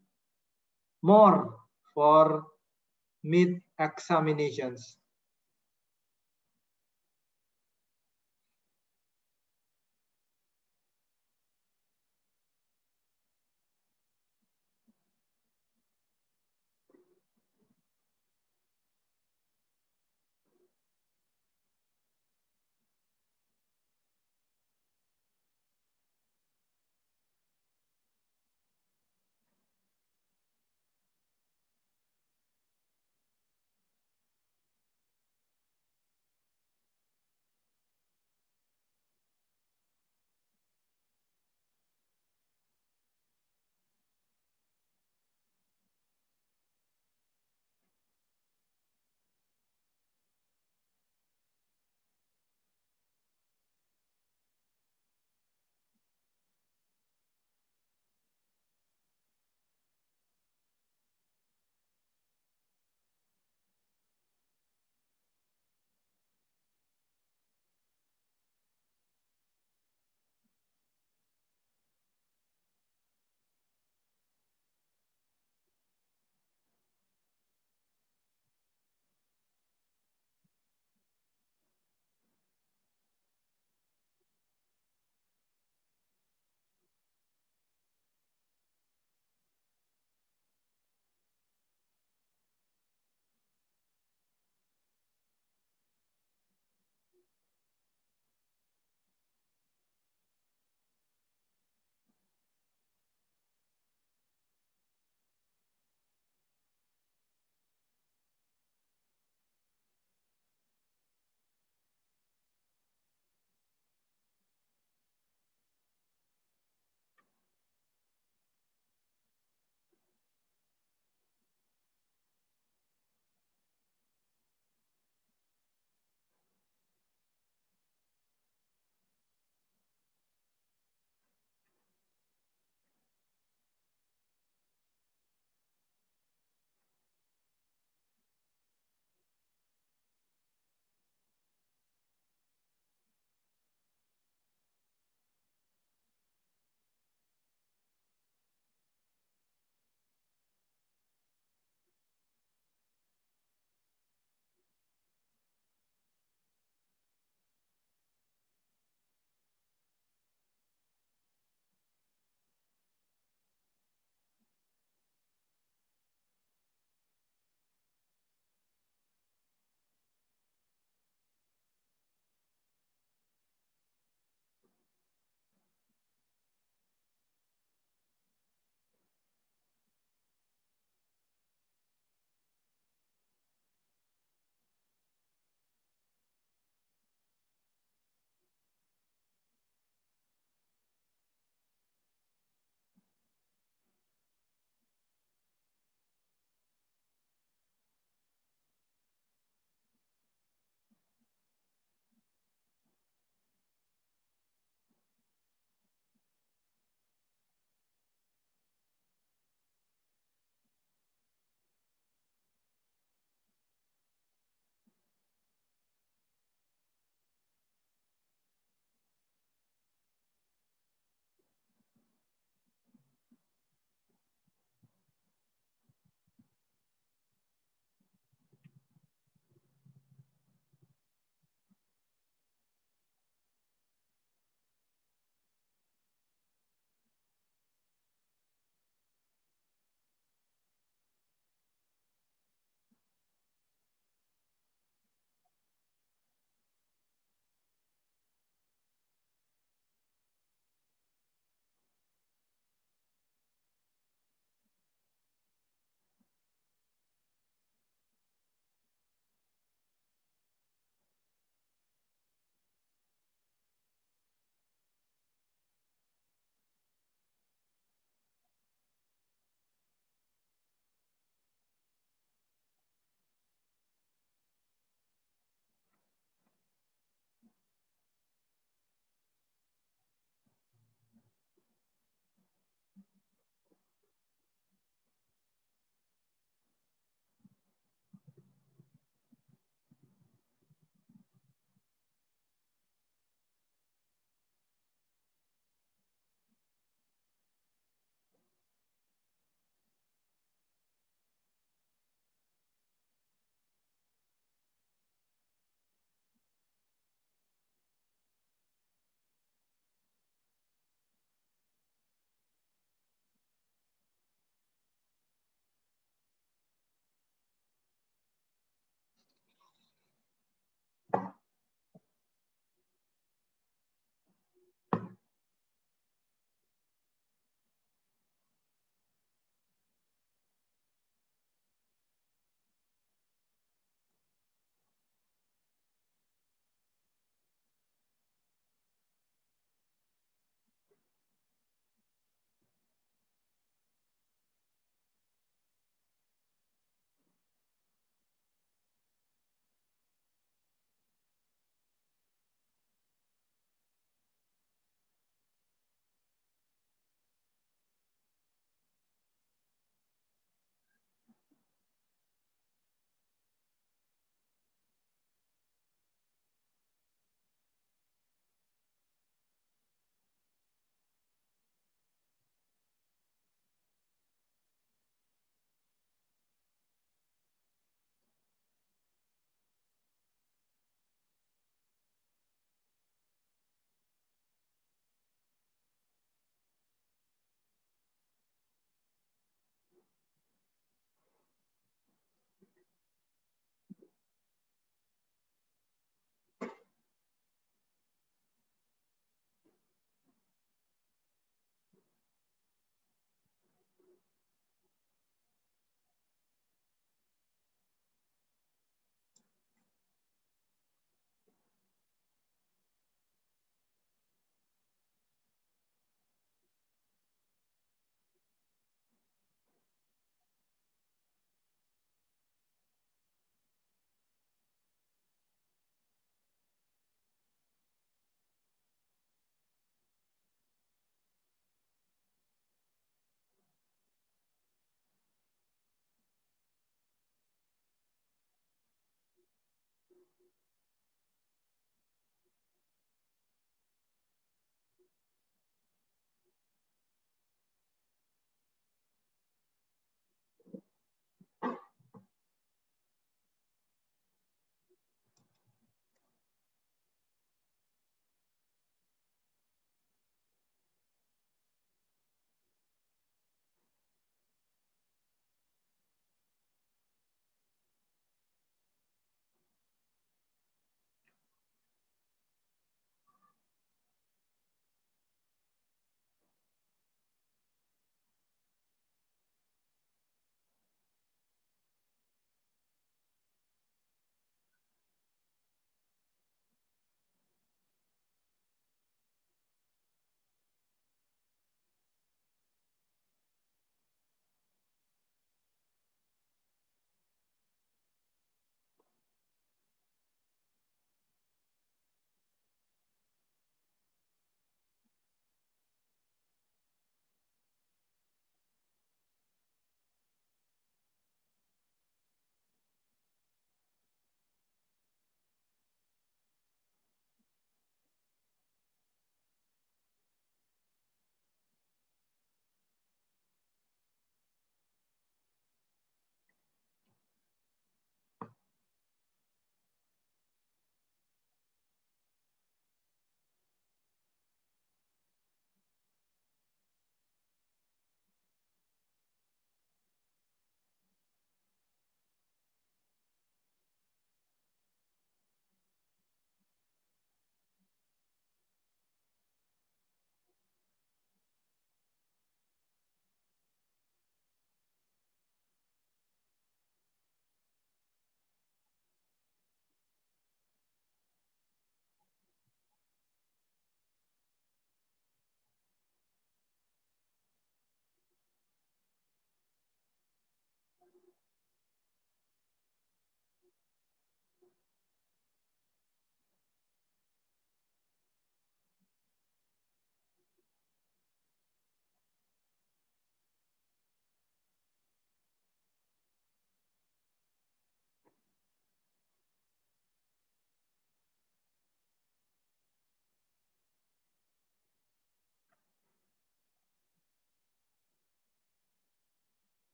Speaker 1: more for mid examinations.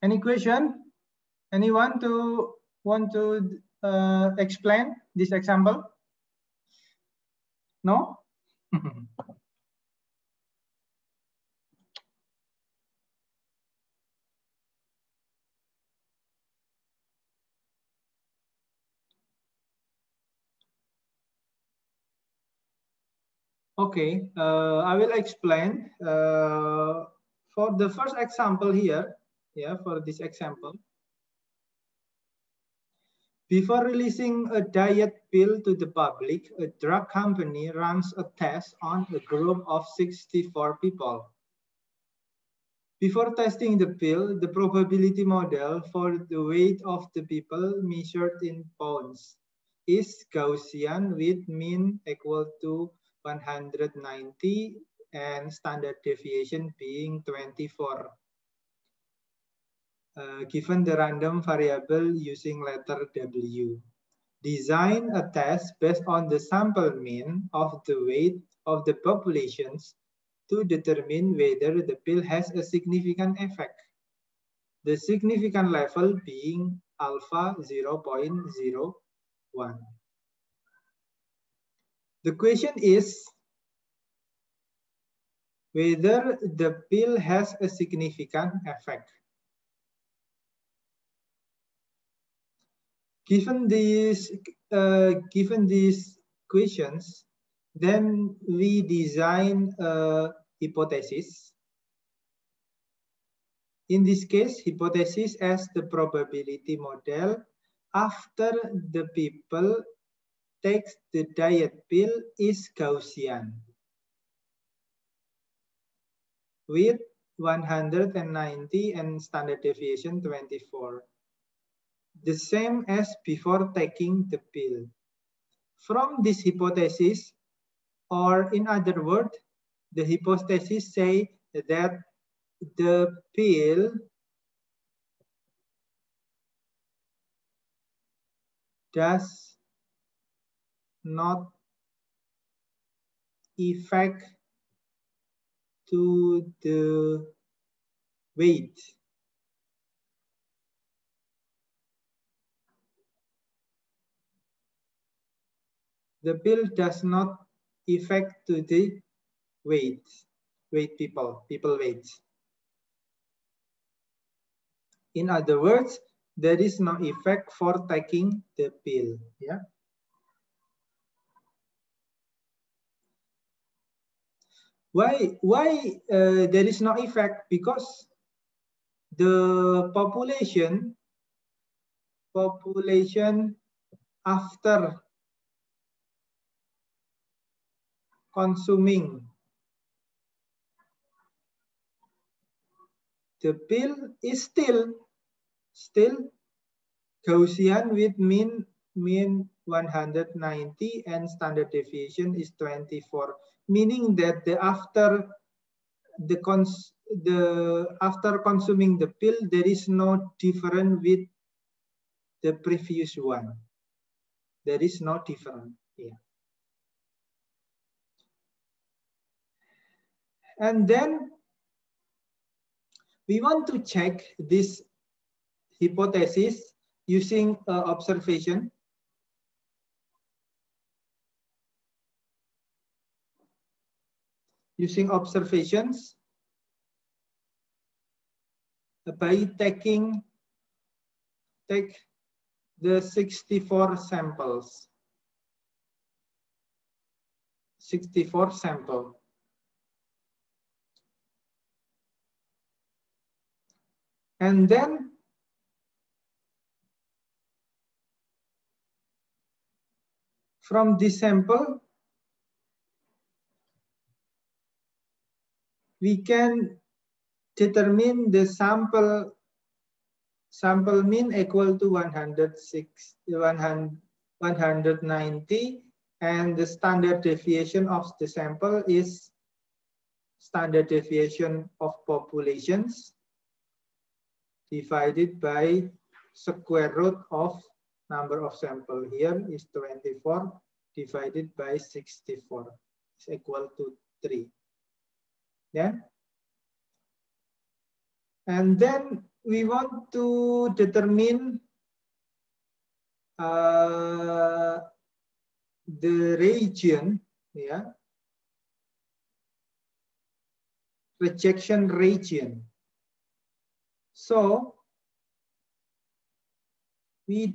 Speaker 1: Any question? Anyone to want to explain this example? No? Okay, I will explain. For the first example here, for this example, before releasing a diet pill to the public, a drug company runs a test on a group of 64 people. Before testing the pill, the probability model for the weight of the people measured in pounds is Gaussian with mean equal to 190 and standard deviation being 24. Given the random variable using letter W. Design a test based on the sample mean of the weight of the populations to determine whether the pill has a significant effect. The significant level being alpha 0.01. The question is whether the pill has a significant effect. Given these questions, then we design a hypothesis. In this case, hypothesis as the probability model after the people takes the diet pill is Gaussian with 190 and standard deviation 24. The same as before taking the pill. From this hypothesis, or in other words, the hypothesis say that the pill does not affect to the weight. The pill does not affect to the weight people weight. In other words, there is no effect for taking the pill. Yeah. Why there is no effect? Because the population after consuming the pill is still Gaussian with mean 190 and standard deviation is 24, meaning that after consuming the pill, there is no difference with the previous one. There is no difference here. And then we want to check this hypothesis using observation. Using observations by take the 64 samples. 64 sample. And then from this sample, we can determine the sample mean equal to 190, and the standard deviation of the sample is standard deviation of populations divided by square root of number of sample. Here is 24 divided by 64 is equal to 3. Yeah. And then we want to determine the region, yeah, rejection region. So we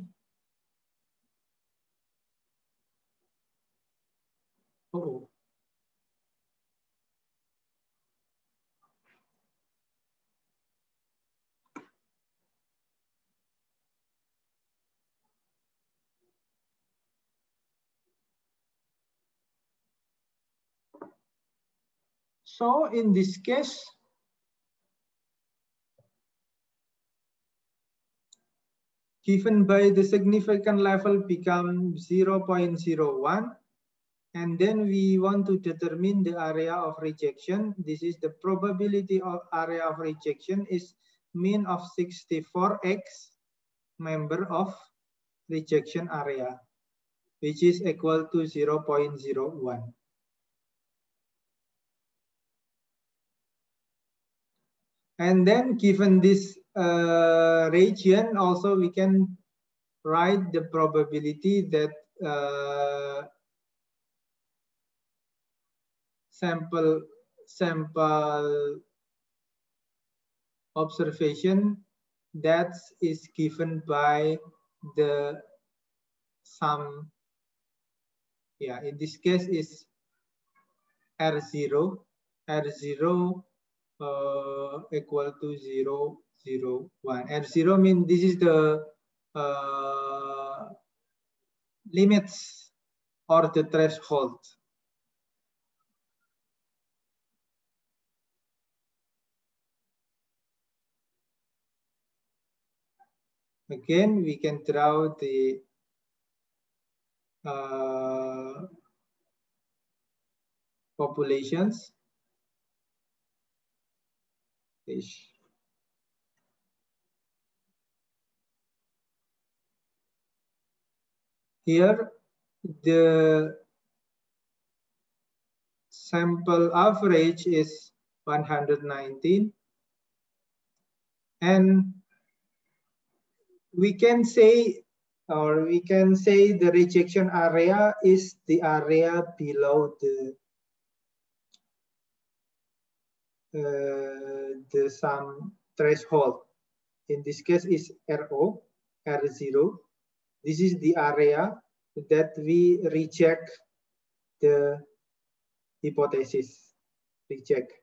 Speaker 1: so in this case, given by the significant level become 0.01, and then we want to determine the area of rejection. This is the probability of area of rejection is mean of 64x member of rejection area, which is equal to 0.01. And then given this region, also we can write the probability that sample observation that is given by the sum, yeah, in this case is R0 equal to 0, 0, 1. R0 means this is the limits or the threshold. Again, we can draw the populations. Here, the sample average is 119, and we can say, or we can say the rejection area is the area below the sum threshold. In this case is R0. This is the area that we reject the hypothesis, reject.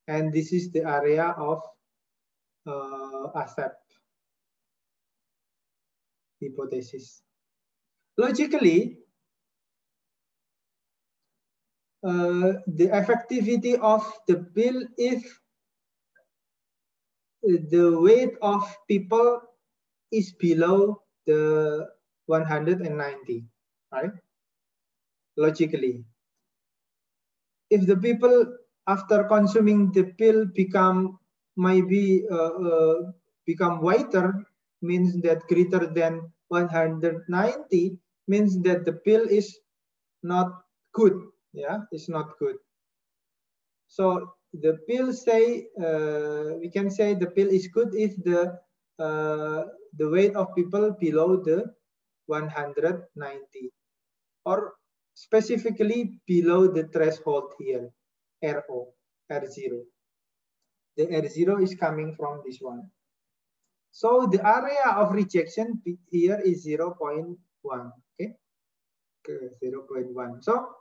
Speaker 1: And this is the area of accept hypothesis. Logically, the effectivity of the pill if the weight of people is below the 190, right? Logically, if the people after consuming the pill become become whiter, means that greater than 190 means that the pill is not good. Yeah, it's not good. So the pill say we can say the pill is good if the weight of people below the 190, or specifically below the threshold here, R0. The R0 is coming from this one. So the area of rejection here is 0.1. Okay, 0.1. So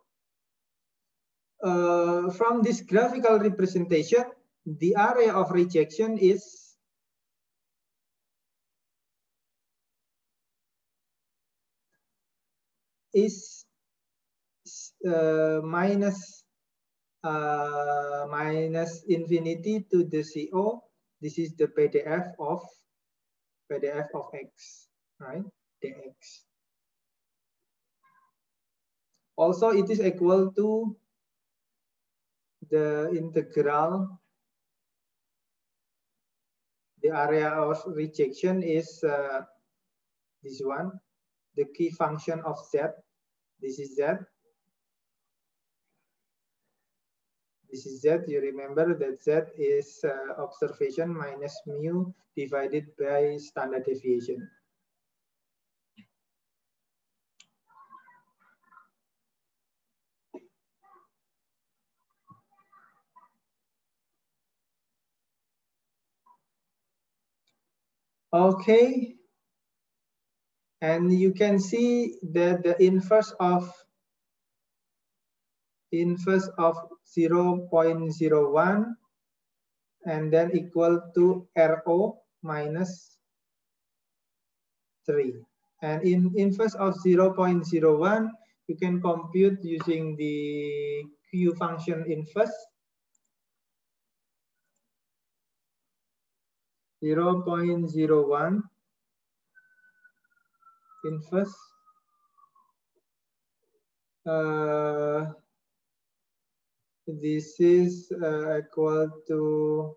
Speaker 1: from this graphical representation, the area of rejection is minus infinity to the CO. This is the PDF of X, right? Dx. Also, it is equal to the integral. The area of rejection is this one, the key function of Z. This is Z. This is Z. You remember that Z is observation minus mu divided by standard deviation. Okay. And you can see that the inverse of 0.01 and then equal to RO minus 3. And in inverse of 0.01, you can compute using the Q function inverse. 0.01 inverse. This is equal to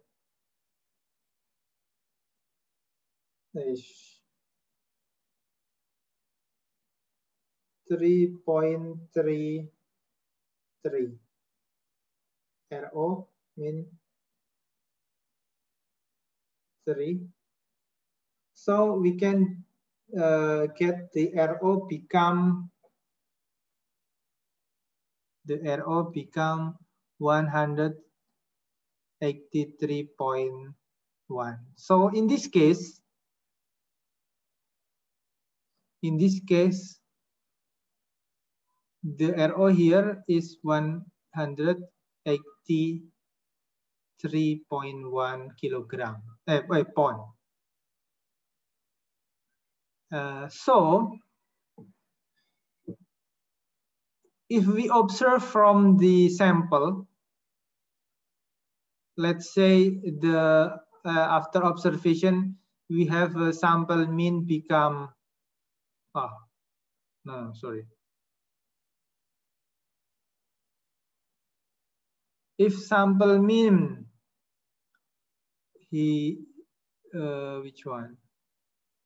Speaker 1: 3.33. RO mean 3. So we can get the RO become 183.1. So in this case, the RO here is 183.1 kilogram, pound. So if we observe from the sample, let's say the after observation we have a sample mean become if sample mean which one?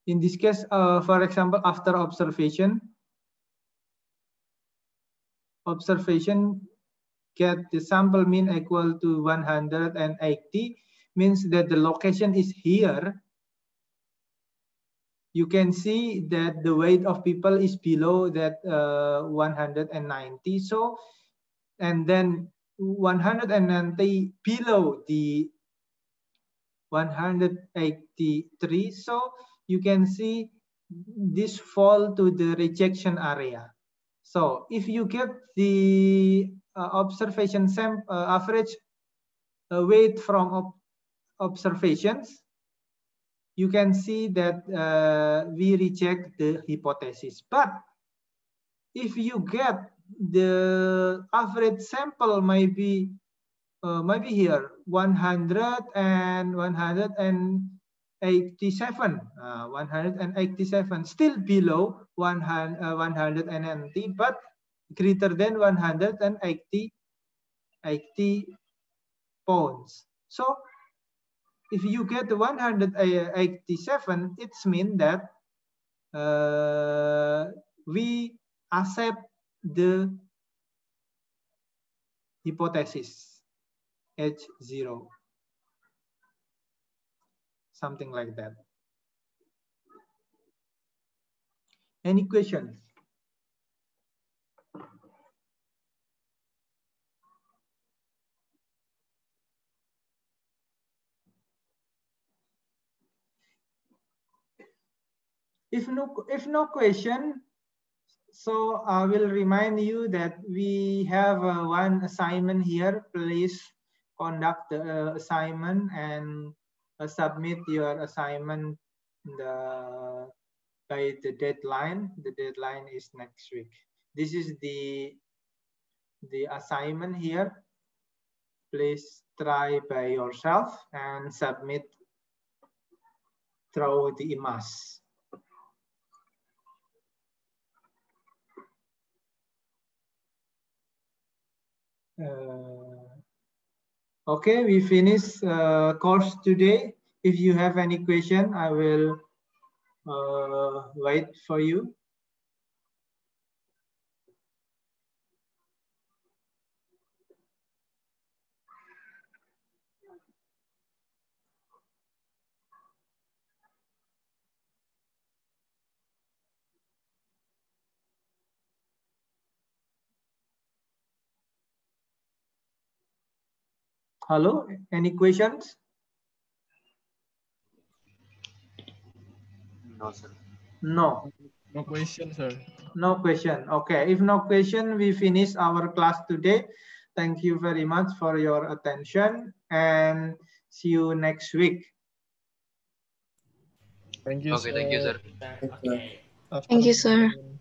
Speaker 1: In this case, for example, after observation get the sample mean equal to 180, means that the location is here. You can see that the weight of people is below that 190. So, and then 190 below the 183. So you can see this fall to the rejection area. So if you get the observation average weight from observations, you can see that we reject the hypothesis. But if you get the average sample might be here 100 and 187, 187, still below 190, but greater than 180 pounds. So if you get 187, it's mean that we accept the hypothesis H0, something like that. Any questions? If no question, so I will remind you that we have one assignment here. Please conduct the assignment and submit your assignment by the deadline. The deadline is next week. This is the assignment here. Please try by yourself and submit through the IMAS. Okay, we finish course today. If you have any question, I will wait for you. Hello, any questions?
Speaker 2: No, sir.
Speaker 1: No.
Speaker 3: No question, sir.
Speaker 1: No question. Okay, if no question, we finish our class today. Thank you very much for your attention and see you next week.
Speaker 3: Thank you,
Speaker 2: Okay, thank you, sir.
Speaker 3: After
Speaker 6: Thank you, sir.
Speaker 3: afternoon.